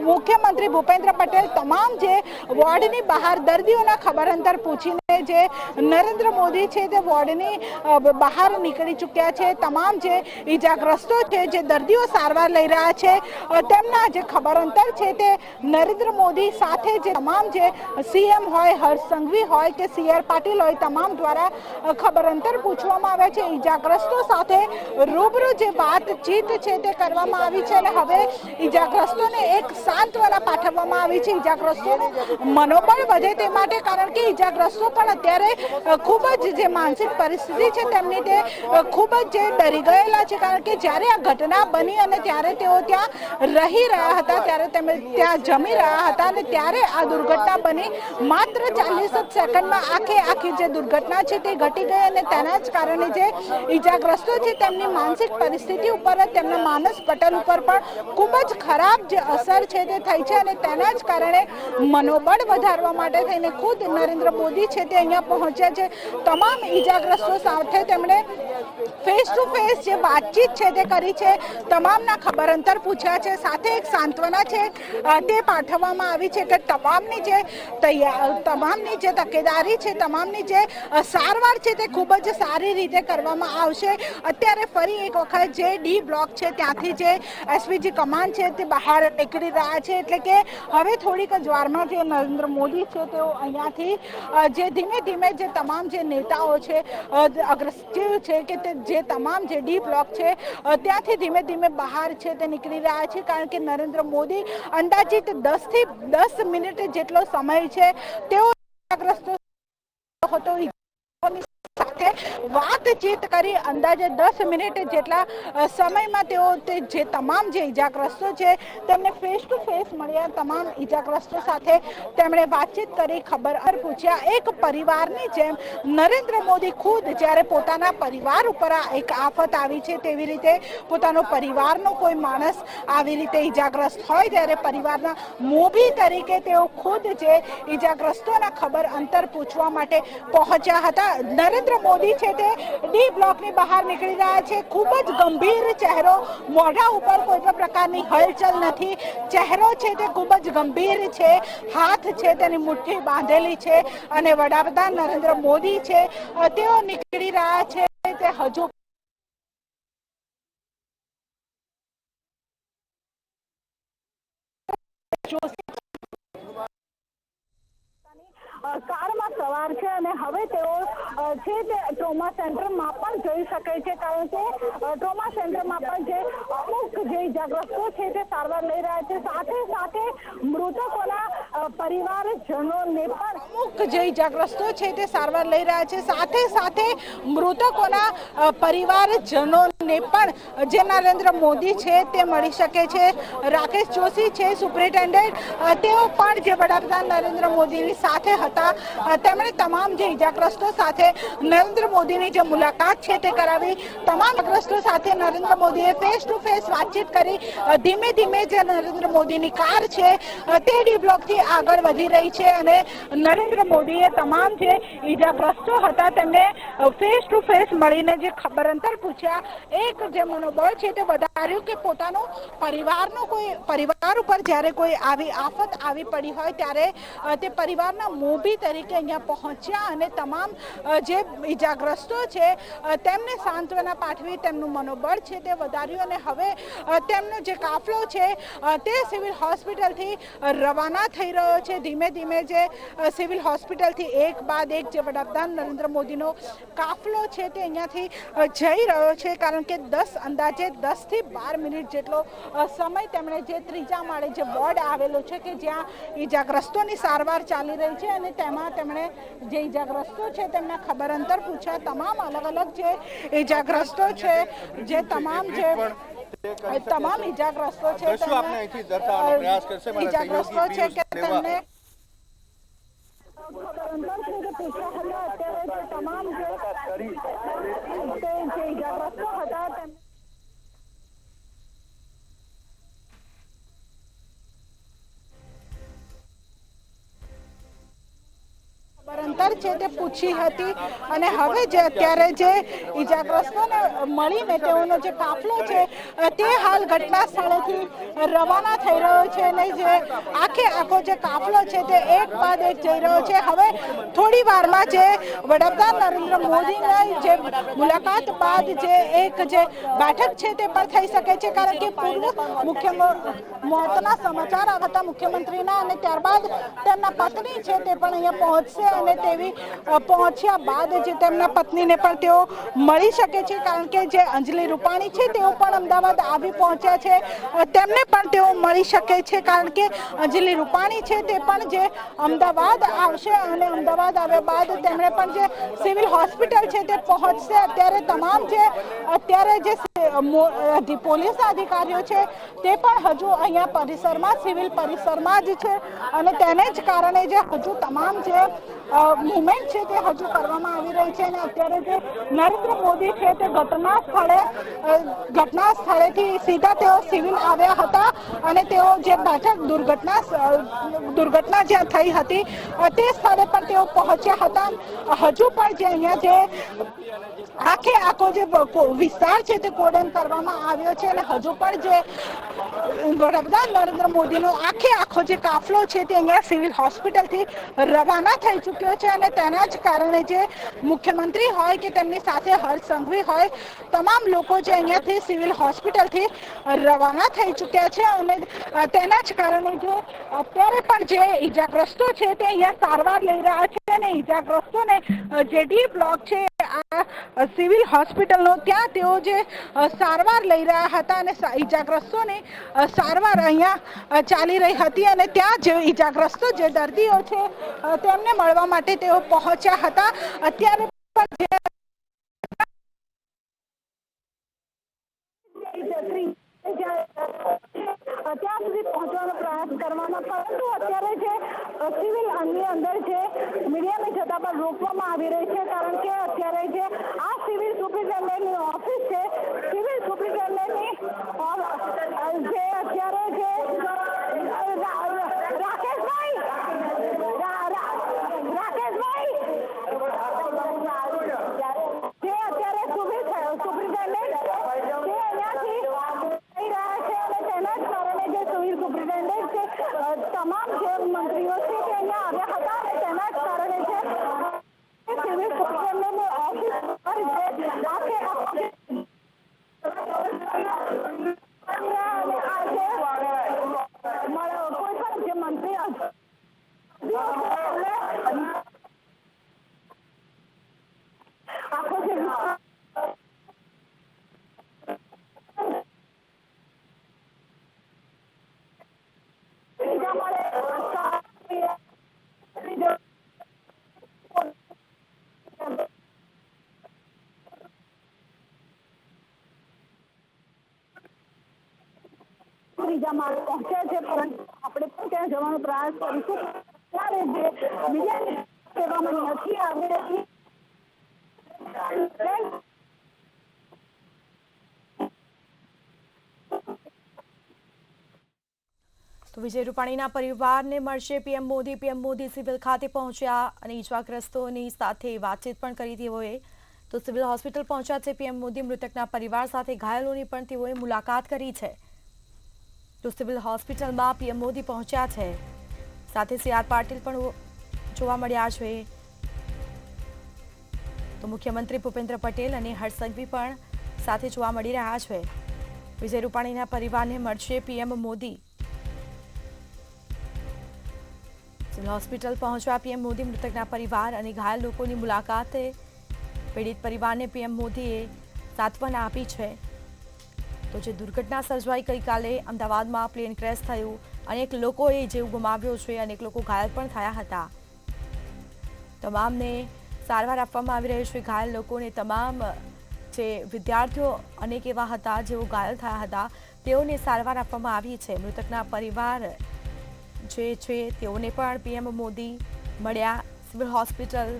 મુખ્યમંત્રી ભૂપેન્દ્ર પટેલ તમામ જે વોર્ડની બહાર દર્દીઓના ખબર અંતર પૂછીને જે નરેન્દ્ર મોદી છે તે વોર્ડની બહાર નીકળી ચૂક્યા છે. તમામ જે ઈજાગ્રસ્તો છે, જે દર્દીઓ સારવાર લઈ રહ્યા છે તેમના જે ખબર અંતર છે તે નરેન્દ્ર મોદી સાથે જે તમામ જે CM હોય, હર્ષ સંઘવી હોય કે CR પાટીલ હોય તમામ દ્વારા ખબર અંતર પૂછવામાં આવે છે. ઈજાગ્રસ્તો સાથે રૂબરૂ જે વાતચીત છે તે કરવામાં આવી છે અને હવે ઈજાગ્રસ્તોને એક સાંત્વના પાઠવવામાં આવી છે. ઈજાગ્રસ્તોનું મનોબળ વધે તે માટે, કારણ કે ઈજાગ્રસ્તો પણ અત્યારે ખૂબ જ જે માનસિક પરિસ્થિતિ છે તેમની તે ખૂબ જ જે ડરી ગયેલા છે. કારણ કે જ્યારે આ ઘટના બની અને ત્યારે તેઓ ત્યાં રહી રહ્યા હતા, ત્યારે તેમને ત્યાં જમી રહ્યા હતા અને ત્યારે આ દુર્ઘટના બની. માત્ર 40 સેકન્ડમાં આખી જે દુર્ઘટના છે તે ઘટી ગઈ અને તેના જ કારણે જે ઈજાગ્રસ્તો છે તેમની માનસિક પરિસ્થિતિ ઉપર, તેમના માનસ પટલ ઉપર પણ ખૂબ જ ખરાબ જે અસર છે તે થઈ છે અને તેના જ કારણે મનોબળ વધારવા માટે થઈને ખુદ નરેન્દ્ર મોદી છે તે અહીંયા પહોંચ્યા છે. તમામ ઈજાગ્રસ્તો સાથે તેમણે ફેસ ટુ ફેસ જે વાતચીત છે તે કરી છે, તમામના ખબર અંતર પૂછ્યા છે. સાથે એક સાંત્વના છે તે પાઠવવામાં આવી છે કે તમામની જે તકેદારી છે, તમામની જે સારવાર છે તે ખૂબ જ સારી રીતે કરવામાં આવશે. અત્યારે ફરી એક વખત જે ડી બ્લોક છે ત્યાંથી જે એસપીજી કમાન્ડ છે તે બહાર નીકળી રહ્યા છે. એટલે કે હવે થોડીક જ વારમાં જે નરેન્દ્ર મોદી છે તેઓ અહીંયાથી જે ધીમે ધીમે જે તમામ જે નેતાઓ છે અગ્રસચિવ છે કે જે તમામ જે ડી બ્લોક છે ત્યાંથી ધીમે ધીમે બહાર છે તે નીકળી રહ્યા છે. કારણ કે નરેન્દ્ર મોદી અંદાજિત 10 થી 10 મિનિટ જેટલો સમય છે તેઓ અસરગ્રસ્તો હતો સાથે સાથે વાતચીત કરી અંદાજે 10 મિનિટ જેટલા સમયમાં તેઓ જે તમામ જે ઈજાગ્રસ્તો છે તેમને ફેસ ટુ ફેસ મળ્યા. તમામ ઈજાગ્રસ્તો સાથે તેમણે વાતચીત કરી, ખબર પૂછ્યા. એક પરિવારની જેમ નરેન્દ્ર મોદી ખુદ જ્યારે પોતાના પરિવાર ઉપર એક આફત આવી છે તેવી રીતે પોતાનો પરિવારનો કોઈ માણસ આવી રીતે ઈજાગ્રસ્ત હોય ત્યારે પરિવારના મોભી તરીકે તેઓ ખુદ જે ઈજાગ્રસ્તોના ખબર અંતર પૂછવા માટે પહોંચ્યા હતા. નરેન્દ્ર મોદી છે તે ડી બ્લોકની બહાર નીકળી રહ્યા છે. ખૂબ જ ગંભીર ચહેરો, મોઢા ઉપર કોઈ પણ પ્રકારની હલચલ નથી. ચહેરો છે તે ખૂબ જ ગંભીર છે. હાથ છે તેની મુઠ્ઠી બાંધેલી છે અને વડાપ્રધાન નરેન્દ્ર મોદી છે તેઓ નીકળી રહ્યા છે. તે હજુ કારમાં સવાર છે અને હવે તેઓ છે તે ટ્રોમા સેન્ટરમાં પણ જઈ શકે છે, કારણ કે ટ્રોમા સેન્ટરમાં પણ જે અમુક જે ઇજાગ્રસ્તો છે તે સારવાર લઈ રહ્યા છે. સાથે સાથે મૃતકોના પરિવારજનોને પણ અમુક જે ઇજાગ્રસ્તો છે તે સારવાર લઈ રહ્યા છે. સાથે સાથે મૃતકોના પરિવારજનોને પણ જે નરેન્દ્ર મોદી છે તે મળી શકે છે. રાકેશ જોશી છે સુપ્રિન્ટેન્ડન્ટ, તેઓ પણ જે વડાપ્રધાન નરેન્દ્ર મોદીની સાથે હતા. તેમણે તમામ જે ઇજાગ્રસ્તો સાથે નરેન્દ્ર મોદીની જે મુલાકાત છે તે કરાવી. તમામ ઇજાગ્રસ્તો સાથે નરેન્દ્ર મોદીએ ફેસ ટુ ફેસ વાતચીત કરી. ધીમે ધીમે જે નરેન્દ્ર મોદીની કાર છે તે ડી બ્લોકથી આગળ વધી રહી છે અને નરેન્દ્ર મોદીએ તમામ જે ઇજાગ્રસ્તો હતા તેમને ફેસ ટુ ફેસ મળીને જે ખબર અંતર પૂછ્યા. એક જે મનોબળ છે તે વધાર્યું કે પોતાનો પરિવાર ઉપર જ્યારે કોઈ આવી આફત આવી પડી હોય ત્યારે તે પરિવારના મોભી તરીકે અહીંયા પહોંચ્યા અને તમામ જે ઇજાગ્રસ્તો છે તેમને સાંત્વના પાઠવી, તેમનું મનોબળ છે તે વધાર્યું અને હવે તેમનો જે કાફલો છે તે સિવિલ હોસ્પિટલથી રવાના થઈ રહ્યો છે. ધીમે ધીમે જે સિવિલ હોસ્પિટલથી એક બાદ એક જે વડાપ્રધાન નરેન્દ્ર મોદીનો કાફલો છે તે અહીંયાથી જઈ રહ્યો છે, કારણ કે અંદાજે 10 થી 12 મિનિટ જેટલો સમય તેમણે જે ત્રીજા માળે જે વોર્ડ આવેલો છે કે જ્યાં ઇજાગ્રસ્તોની સારવાર ચાલી રહી છે અને તેમાં તેમણે જે ઇજાગ્રસ્તો છે તેમના ખબર અંતર પૂછ્યા. તમામ અલગ અલગ જે ઇજાગ્રસ્તો છે, જે તમામ ઇજાગ્રસ્તો છે ઇજાગ્રસ્તો છે કે તેમને તમામ જે ઇજાગ્રસ્તો હતા અંતર છે તે પૂછી હતી અને હવે જે અત્યારે જે ઇજાગ્રસ્તોને મળીને તેઓનો જે કાફલો છે તે હાલ ઘટના સ્થળેથી રવાના થઈ રહ્યો છે અને જે આખો જે કાફલો છે તે એક બાદ એક જઈ રહ્યો છે. હવે થોડી વારમાં જે વડાપ્રધાન નરેન્દ્ર મોદીની જે મુલાકાત બાદ જે એક જે બેઠક છે તે પણ થઈ શકે છે, કારણ કે પૂર્વ મોતના સમાચાર આવ્યા હતા મુખ્યમંત્રીના અને ત્યારબાદ તેમના પત્ની છે તે પણ અહીંયા પહોંચશે અને તેવી પહોંચ્યા બાદ જે તેમના પત્નીને પણ તેઓ મળી શકે છે, કારણ કે જે અંજલિ રૂપાણી છે તેઓ પણ અમદાવાદ આવી પહોંચ્યા છે. તેમને પણ તેઓ મળી શકે છે, કારણ કે અંજલિ રૂપાણી છે તે પણ જે અમદાવાદ આવશે અને અમદાવાદ આવ્યા બાદ તેમણે પણ જે સિવિલ હોસ્પિટલ છે તે પહોંચશે. અત્યારે જે પોલીસના અધિકારીઓ છે તે પણ હજુ અહીંયા પરિસરમાં, સિવિલ પરિસરમાં જ છે અને તેને જ કારણે જે હજુ તમામ જે મુવમેન્ટ છે તે હજુ કરવામાં આવી રહી છે અને અત્યારે જે નરેન્દ્ર મોદી છે તે ઘટના સ્થળેથી સીધા તેઓ સિવિલ આવ્યા હતા અને તેઓ જે બેઠક દુર્ઘટના જ્યાં થઈ હતી તે સ્થળે પણ તેઓ પહોંચ્યા હતા. હજુ પણ જે અહીંયા જે આખો જે વિસ્તાર છે તે કોર્ડન કરવામાં આવ્યો છે અને હજુ પણ જે વડાપ્રધાન નરેન્દ્ર મોદીનો આખો જે કાફલો છે તે અહીંયા સિવિલ હોસ્પિટલથી રવાના થઈ ચૂક્યો છે અને તેના જ કારણે જે મુખ્યમંત્રી હોય કે તેમની સાથે હર્ષ સંઘવી હોય, તમામ લોકો જે અહીંયાથી સિવિલ હોસ્પિટલથી રવાના થઈ ચૂક્યા છે અને તેના જ કારણે જે અત્યારે પણ જે ઇજાગ્રસ્તો છે તે અહીંયા સારવાર લઈ રહ્યા છે અને ઇજાગ્રસ્તોને જે ડી બ્લોક છે આ સિવિલ હોસ્પિટલનો ત્યાં તેઓ જે સારવાર લઈ રહ્યા હતા અને ઇજાગ્રસ્તોની સારવાર અહીંયા ચાલી રહી હતી અને ત્યાં જે ઇજાગ્રસ્તો જે દર્દીઓ છે તેમને મળવા માટે તેઓ પહોંચ્યા હતા. અત્યારે પણ જે ત્યાં સુધી પહોંચવાનો પ્રયાસ કરવામાં, પરંતુ અત્યારે જે સિવિલ ની અંદર જે મીડિયાને જતા પર રોકવામાં આવી રહી છે, કારણ કે અત્યારે જે આ સિવિલ સુપ્રિન્ટેન્ડન્ટની ઓફિસ છે, સિવિલ સુપ્રિન્ટેન્ડન્ટની જે અત્યારે જે રાકેશભાઈ જે અત્યારે સુપ્રિન્ટેન્ડન્ટ જે અહીંયાથી જઈ રહ્યા છે, અને તેના જ કારણે જે સિવિલ સુપ્રિન્ટેન્ડન્ટ છે, તમામ જે મંત્રીઓ છે તે અહીંયા આવ્યા હતા, અને તેના જ કારણે છે સિવિલ સુપ્રિન્ટેન્ડન્ટની ઓફિસ પર જે આખે કોઈ પણ જે મંત્રી આખો જે ત્રીજા માર્ગ પહોંચ્યા છે, પરંતુ આપણે પણ ત્યાં જવાનો પ્રયાસ કરીશું. ત્યારે જે બીજા સેવામાં નથી આવી રહી તો વિજય રૂપાણીના પરિવારને મળશે PM Modi. PM Modi civil ખાતે પહોંચ્યા અને ઈજાગ્રસ્તોની સાથે વાતચીત પણ કરી તેઓએ. તો સિવિલ હોસ્પિટલ પહોંચ્યા છે પીએમ મોદી. મૃતકના પરિવાર સાથે ઘાયલોની પણ તેઓએ મુલાકાત કરી છે. તો સિવિલ હોસ્પિટલમાં પીએમ મોદી પહોંચ્યા છે, સાથે CR પાટીલ પણ જોવા મળ્યા છે. તો મુખ્યમંત્રી ભૂપેન્દ્ર પટેલ અને હર્ષ સંઘવી પણ સાથે જોવા મળી રહ્યા છે. વિજય રૂપાણીના પરિવારને મળશે પીએમ મોદી. સિવિલ હોસ્પિટલ પહોંચવા પીએમ મોદી. મૃતકના પરિવાર અને ઘાયલ લોકોની મુલાકાતે પીડિત પરિવારને પીએમ મોદીએ સાંત્વના આપી છે. તો જે દુર્ઘટના સર્જાઈ ગઈકાલે અમદાવાદમાં પ્લેન ક્રેશ થયું, અનેક લોકોએ જીવ ગુમાવ્યો છે, અનેક લોકો ઘાયલ પણ થયા હતા. તમામને સારવાર આપવામાં આવી રહી છે. ઘાયલ લોકોને તમામ જે વિદ્યાર્થીઓ અનેક એવા હતા જેઓ ઘાયલ થયા હતા, તેઓને સારવાર આપવામાં આવી છે. મૃતકના પરિવાર જે છે તેઓને પણ પીએમ મોદી મળ્યા. સિવિલ હોસ્પિટલ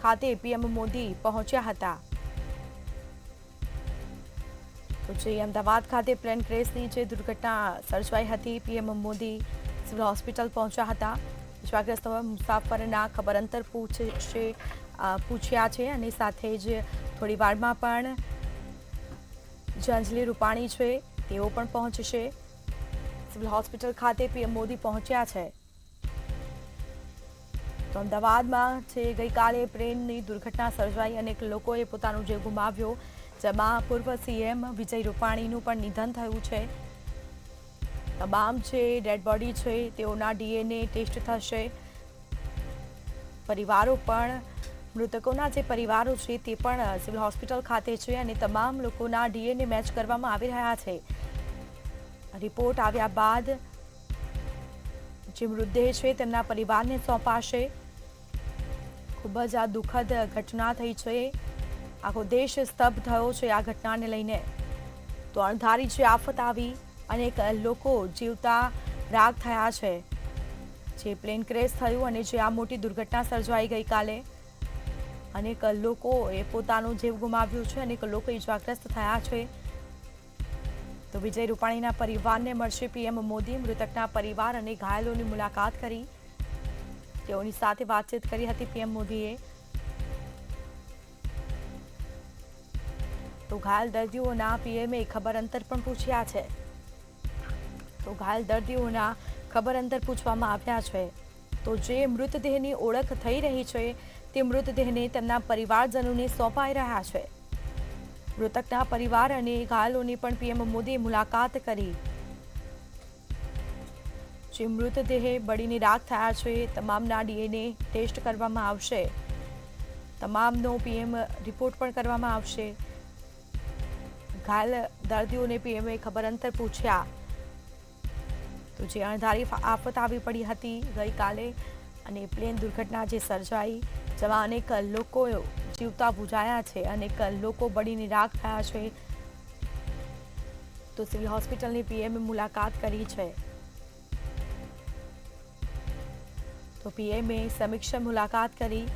ખાતે પીએમ મોદી પહોંચ્યા હતા. તો જે અમદાવાદ ખાતે પ્લેન ક્રેશની જે દુર્ઘટના સર્જાઈ હતી, પીએમ મોદી સિવિલ હોસ્પિટલ પહોંચ્યા હતા. ઇજાગ્રસ્ત મુસાફરના ખબર અંતર પૂછ્યા છે, અને સાથે જ થોડી વારમાં પણ જે અંજલિ રૂપાણી છે તેઓ પણ પહોંચશે. સિવિલ હોસ્પિટલ ખાતે પીએમ મોદી પહોંચ્યા છે. તો અમદાવાદમાં છે ગઈકાલે પ્લેનની દુર્ઘટના સર્જાઈ, અનેક લોકોએ પોતાનો જીવ ગુમાવ્યો, જેમાં પૂર્વ CM વિજય રૂપાણીનું પણ નિધન થયું છે. તમામ જે ડેડ બોડી છે તેઓના DNA ટેસ્ટ થશે. પરિવારો પણ, મૃતકોના જે પરિવારો છે તે પણ સિવિલ હોસ્પિટલ ખાતે છે, અને તમામ લોકોના DNA મેચ કરવામાં આવી રહ્યા છે. રિપોર્ટ આવ્યા બાદ જે મૃતદેહ છે તેમના પરિવારને સોંપાશે. ખૂબ જ આ દુઃખદ ઘટના થઈ છે. આખો દેશ સ્તબ્ધ થયો છે આ ઘટનાને લઈને. તો અણધારી જે આફત આવી, અનેક લોકો જીવતા રાખ થયા છે. જે પ્લેન ક્રેશ થયું અને જે આ મોટી દુર્ઘટના સર્જાઈ ગઈકાલે, અનેક લોકોએ પોતાનો જીવ ગુમાવ્યો છે, અનેક લોકો ઇજાગ્રસ્ત થયા છે. તો વિજય રૂપાણીના પરિવારને મળશે પીએમ મોદી. મૃતકના પરિવાર અને ઘાયલોની મુલાકાત કરી, તેઓની સાથે વાતચીત કરી હતી પીએમ મોદીએ. તો ઘાયલ દર્દીઓના પીએમએ ખબર અંતર પણ પૂછ્યા છે. તો ઘાયલ દર્દીઓના ખબર અંતર પૂછવામાં આવ્યા છે. તો જે મૃતદેહની ઓળખ થઈ રહી છે તે મૃતદેહને તેમના પરિવારજનોને સોંપાઈ રહ્યા છે. મૃતકના પરિવાર અને ઘાયલોની પણ પીએમ મોદીએ મુલાકાત કરી. જે મૃતદેહ બળીને રાખ થયા છે તમામના DNA ટેસ્ટ કરવામાં આવશે. તમામનો પીએમ રિપોર્ટ પણ કરવામાં આવશે. ઘાયલ દર્દીઓને પીએમએ ખબર અંતર પૂછ્યા. તો જે અણધારી આફત આવી પડી હતી ગઈકાલે, અને પ્લેન દુર્ઘટના જે સર્જાઈ, જેમાં અનેક લોકો જીવતા બુજાયા છે, અનેક લોકો બળીને રાખ થયા છે. તો સિવિલ હોસ્પિટલની પીએમએ મુલાકાત કરી છે. તો પીએમએ સમીક્ષા મુલાકાત કરી.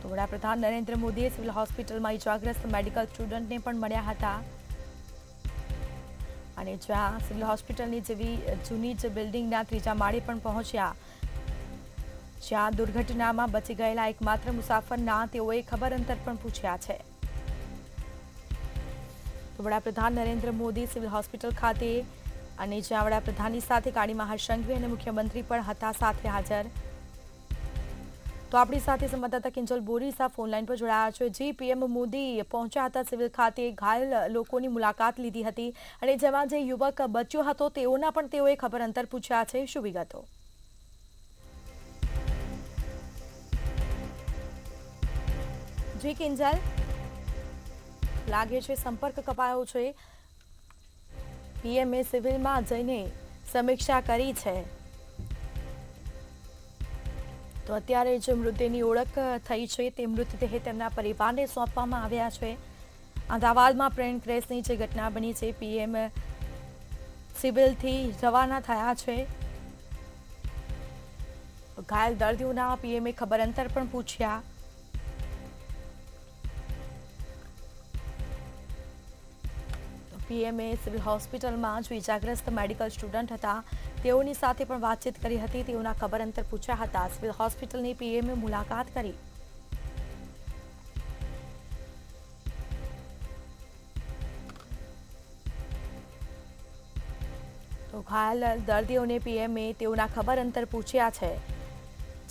તો વડાપ્રધાન નરેન્દ્ર મોદીએ સિવિલ હોસ્પિટલમાં ઇજાગ્રસ્ત મેડિકલ સ્ટુડન્ટને પણ મળ્યા હતા. અને જ્યાં સિવિલ હોસ્પિટલની જેવી જૂની જ બિલ્ડિંગના ત્રીજા માળે પણ પહોંચ્યા, જ્યાં દુર્ઘટનામાં બચી ગયેલા એકમાત્ર મુસાફરના તેઓએ ખબર અંતર પણ પૂછ્યા છે. તો વડાપ્રધાન નરેન્દ્ર મોદી સિવિલ હોસ્પિટલ ખાતે, અને જ્યાં વડાપ્રધાનની સાથે ગાડીમાં હર્ષ સંઘવી અને મુખ્યમંત્રી પણ હતા સાથે હાજર. તો આપણી સાથે સંવાદદાતા કિંજલ બોરીસા ફોનલાઈન પર જોડાયા છે. જી, પીએમ મોદી પહોંચ્યા હતા સિવિલ ખાતે, ઘાયલ લોકોની મુલાકાત લીધી હતી, અને જેમાં જે યુવક બચ્યો હતો તેઓના પણ તેઓએ ખબર અંતર પૂછ્યા છે. શું વિગતો? જી કિંજલ, લાગે છે સંપર્ક કપાયો છે. પીએમએ સિવિલમાં જઈને સમીક્ષા કરી છે. તો અત્યારે જે મૃતદેહની ઓળખ થઈ છે તે મૃતદેહ તેમના પરિવારને સોંપવામાં આવ્યા છે. અમદાવાદમાં પ્લેન ક્રેશની જે ઘટના બની છે, પીએમ સિવિલથી રવાના થયા છે. ઘાયલ દર્દીઓના પીએમએ ખબર અંતર પણ પૂછ્યા. પીએમએ સિવિલ હોસ્પિટલમાં જો ઇજાગ્રસ્ત મેડિકલ સ્ટુડન્ટ હતા તેઓની સાથે પણ વાતચીત કરી હતી, તેઓના ખબર અંતર પૂછ્યા હતા. સિવિલ હોસ્પિટલની પીએમએ મુલાકાત કરી. તો ઘાયલ દર્દીઓને પીએમએ તેઓના ખબર અંતર પૂછ્યા છે.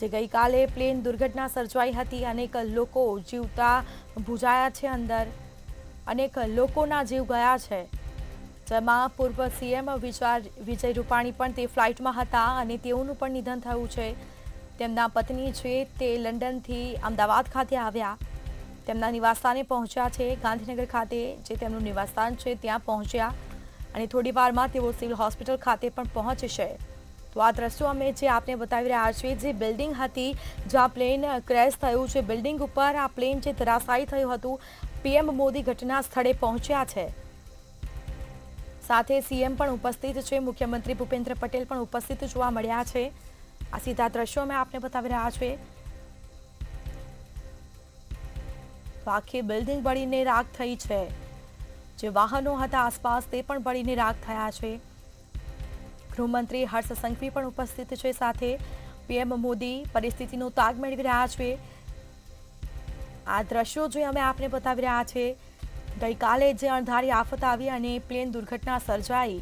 જે ગઈકાલે પ્લેન દુર્ઘટના સર્જાઈ હતી, અનેક લોકો જીવતા ભૂજાયા છે અંદર, અનેક લોકોના જીવ ગયા છે. જેમાં પૂર્વ સીએમ વિજય રૂપાણી પણ તે ફ્લાઇટમાં હતા અને તેઓનું પણ નિધન થયું છે. તેમના પત્ની છે તે લંડનથી અમદાવાદ ખાતે આવ્યા, તેમના નિવાસસ્થાને પહોંચ્યા છે. ગાંધીનગર ખાતે જે તેમનું નિવાસસ્થાન છે ત્યાં પહોંચ્યા, અને થોડી વારમાં તેઓ સિવિલ હોસ્પિટલ ખાતે પણ પહોંચશે. તો આ દ્રશ્યો અમે જે આપને બતાવી રહ્યા છીએ, જે બિલ્ડિંગ હતી જ્યાં પ્લેન ક્રેશ થયું છે, બિલ્ડિંગ ઉપર આ પ્લેન જે ધરાશાયી થયું હતું, પીએમ મોદી ઘટના સ્થળે પહોંચ્યા છે. સાથે સીએમ પણ ઉપસ્થિત છે, મુખ્યમંત્રી ભૂપેન્દ્ર પટેલ પણ ઉપસ્થિત જોવા મળ્યા છે. આ સીધા દ્રશ્યો અમે આપને બતાવી રહ્યા છીએ. તો આખી બિલ્ડિંગ બળીને રાખ થઈ છે. જે વાહનો હતા આસપાસ તે પણ બળીને રાખ થયા છે. ગૃહમંત્રી હર્ષ સંઘવી પણ ઉપસ્થિત છે. સાથે પીએમ મોદી પરિસ્થિતિનો તાગ મેળવી રહ્યા છે. આ દ્રશ્યો જે અમે આપને બતાવી રહ્યા છે, ગઈકાલે જે અણધારી આફત આવી અને પ્લેન દુર્ઘટના સર્જાઈ,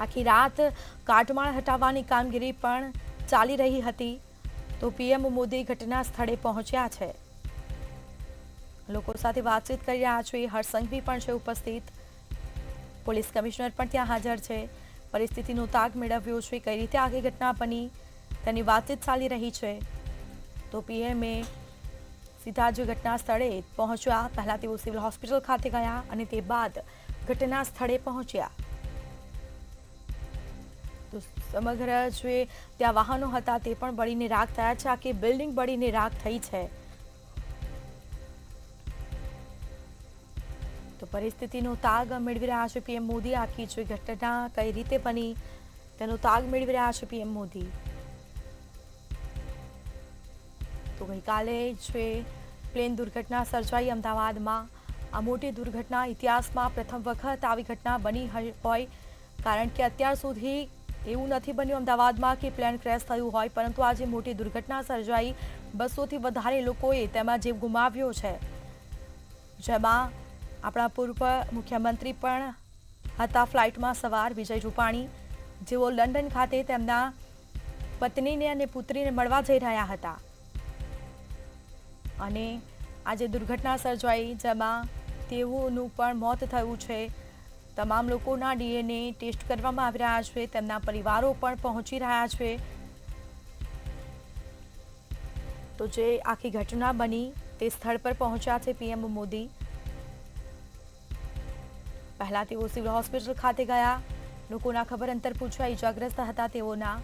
આખી રાત કાટમાળ હટાવવાની કામગીરી પણ ચાલી રહી હતી. તો પીએમ મોદી ઘટના સ્થળે પહોંચ્યા છે, લોકો સાથે વાતચીત કરી રહ્યા છે. હર્ષ સંઘવી પણ છે ઉપસ્થિત, પોલીસ કમિશનર પણ ત્યાં હાજર છે. પરિસ્થિતિનો તાગ મેળવ્યો છે, કઈ રીતે આખી ઘટના બની તેની વાતચીત ચાલી રહી છે. તો પીએમએ સીધા જ ઘટના સ્થળે પહોંચ્યા. પહેલા તેઓ સિવિલ હોસ્પિટલ ખાતે ગયા અને તે બાદ ઘટના સ્થળે પહોંચ્યા. તો સમગ્ર જે ત્યાં વાહનો હતા તે પણ બળીને રાખ થયા છે. આખી બિલ્ડિંગ બળીને રાખ થઈ છે. તો પરિસ્થિતિનો તાગ મેળવી રહ્યા છે પીએમ મોદી. આખી જે ઘટના કઈ રીતે બની તેનો તાગ મેળવી રહ્યા છે પીએમ મોદી. તો ગઈકાલે જે પ્લેન દુર્ઘટના સર્જાઈ અમદાવાદમાં, આ મોટી દુર્ઘટના ઇતિહાસમાં પ્રથમ વખત આવી ઘટના બની હોય, કારણ કે અત્યાર સુધી એવું નથી બન્યું અમદાવાદમાં કે પ્લેન ક્રેશ થયું હોય, પરંતુ આજે મોટી દુર્ઘટના સર્જાઈ. 200થી વધારે લોકોએ તેમાં જીવ ગુમાવ્યો છે. જેમાં આપણા પૂર્વ મુખ્યમંત્રી પણ હતા ફ્લાઇટમાં સવાર, વિજય રૂપાણી, જેઓ લંડન ખાતે તેમના પત્નીને અને પુત્રીને મળવા જઈ રહ્યા હતા. અને આજે દુર્ઘટના સર્જાઈ જેમાં તેઓનું પણ મોત થયું છે. તમામ લોકોના ડીએનએ ટેસ્ટ કરવામાં આવી રહ્યા છે. તેમના પરિવારો પણ પહોંચી રહ્યા છે. તો જે આખી ઘટના બની તે સ્થળ પર પહોંચ્યા છે પીએમ મોદી. પહેલા તેઓ સિવિલ હોસ્પિટલ ખાતે ગયા, લોકોના ખબર અંતર પૂછવા, ઇજાગ્રસ્ત હતા તેઓના,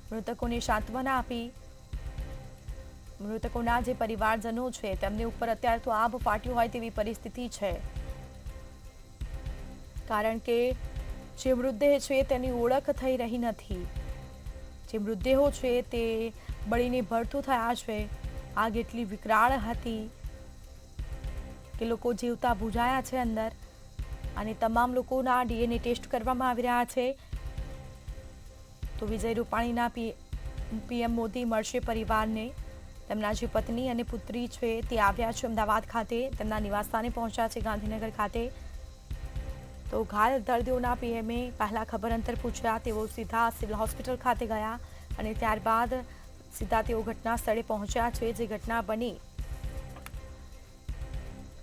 મૃતકોને સાંત્વના આપી. મૃતકોના જે પરિવારજનો છે તેમની ઉપર અત્યારે તો આભ ફાટ્યું હોય તેવી પરિસ્થિતિ છે, કારણ કે જે મૃતદેહ છે તેની ઓળખ થઈ રહી નથી. જે મૃતદેહો છે તે બળીને ભડથું થયા છે. આગ એટલી વિકરાળ હતી કે લોકો જીવતા બુઝાયા છે અંદર, અને તમામ લોકોના DNA ટેસ્ટ કરવામાં આવી રહ્યા છે. તો વિજય રૂપાણીના પીએમ મોદી મળશે પરિવારને. તેમના જે પત્ની અને પુત્રી છે તે આવ્યા છે અમદાવાદ ખાતે, તેમના નિવાસસ્થાને પહોંચ્યા છે ગાંધીનગર ખાતે. તો ઘાયલ દર્દીઓના પીએમએ પહેલા ખબર અંતર પૂછ્યા. તેઓ સીધા સિવિલ હોસ્પિટલ ખાતે ગયા અને ત્યારબાદ સીધા તેઓ ઘટના સ્થળે પહોંચ્યા છે. જે ઘટના બની,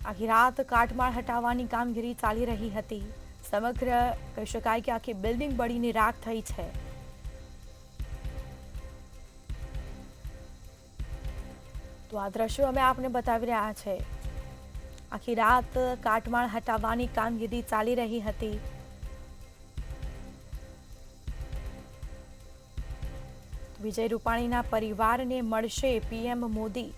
આખી રાત કાટમાળ હટાવવાની કામગીરી ચાલી રહી હતી. સમગ્ર કહી શકાય કે આખી બિલ્ડિંગ બળીને રાખ થઈ છે. તો આ દ્રશ્યો અમે આપને બતાવી રહ્યા છે. આખી રાત કાટમાળ હટાવવાની કામગીરી ચાલી રહી હતી. વિજય રૂપાણીના પરિવારને મળશે પીએમ મોદી.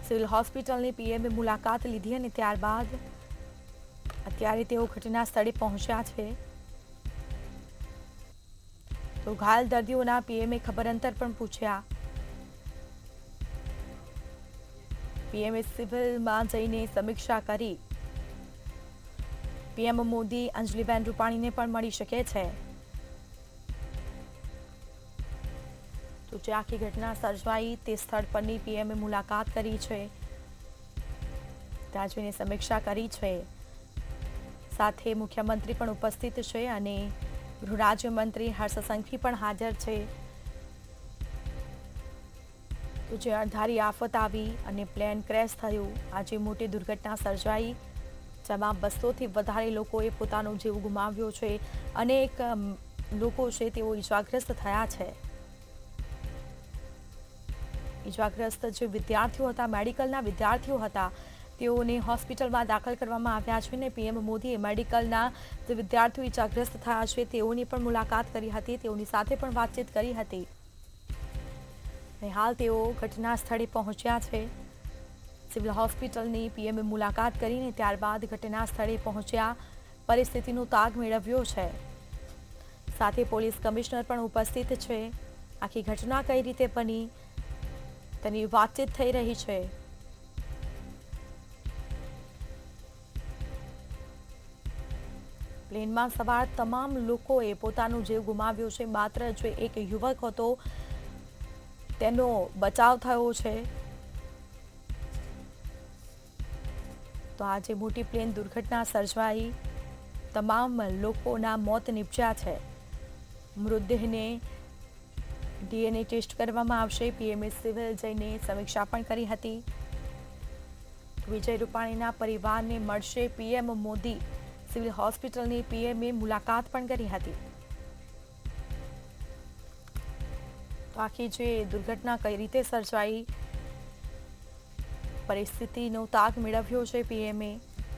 સિવિલ હોસ્પિટલની પીએમએ મુલાકાત લીધી અને ત્યારબાદ અત્યારે તેઓ ઘટના સ્થળે પહોંચ્યા છે. તો ઘાયલ દર્દીઓના પીએમએ ખબર અંતર પણ પૂછ્યા. પીએમએ સિવિલમાં જઈને સમીક્ષા કરી. પીએમ મોદી અંજલિબેન રૂપાણીને પણ મળી શકે છે. તો જે આખી ઘટના સર્જાઈ તે સ્થળ પરની પીએમએ મુલાકાત કરી છે, ત્યાં જઈને સમીક્ષા કરી છે. સાથે મુખ્યમંત્રી પણ ઉપસ્થિત છે અને ગૃહ રાજ્યમંત્રી હર્ષ સંઘવી પણ હાજર છે. તો જે અણધારી આફત આવી અને પ્લેન ક્રેશ થયું, આજે મોટી દુર્ઘટના સર્જાઈ, જેમાં 200થી વધારે લોકોએ પોતાનો જીવ ગુમાવ્યો છે. અનેક લોકો છે તેઓ ઈજાગ્રસ્ત થયા છે. ઈજાગ્રસ્ત જે વિદ્યાર્થીઓ હતા, મેડિકલના વિદ્યાર્થીઓ હતા, તેઓને હોસ્પિટલમાં દાખલ કરવામાં આવ્યા છે. અને પીએમ મોદીએ મેડિકલના જે વિદ્યાર્થીઓ ઈજાગ્રસ્ત થયા છે તેઓની પણ મુલાકાત કરી હતી, તેઓની સાથે પણ વાતચીત કરી હતી. હાલ તેઓ ઘટના સ્થળે પહોંચ્યા છે. સિવિલ હોસ્પિટલની પીએમએ મુલાકાત કરીને ત્યારબાદ ઘટના સ્થળે પહોંચ્યા, પરિસ્થિતિનો તાગ મેળવ્યો છે. સાથે પોલીસ કમિશનર પણ ઉપસ્થિત છે. આખી ઘટના કઈ રીતે બની તેની વાતચીત થઈ રહી છે. પ્લેનમાં સવાર તમામ લોકોએ પોતાનો જીવ ગુમાવ્યો છે. માત્ર જે એક યુવક હતો તેનો બચાવ થયો છે. તો આજે મોટી પ્લેન દુર્ઘટના સર્જાઈ, તમામ લોકોના મોત નીપજ્યા છે. મૃતદેહને DNA ટેસ્ટ કરવામાં આવશે. પીએમએ સિવિલ જઈને સમીક્ષા પણ કરી હતી. વિજય રૂપાણીના પરિવારને મળશે પીએમ મોદી. સિવિલ હોસ્પિટલની પીએમએ મુલાકાત પણ કરી હતી. તો આખી જે દુર્ઘટના કઈ રીતે સર્જાઈ, પરિસ્થિતિનો તાગ મેળવ્યો છે પીએમએ.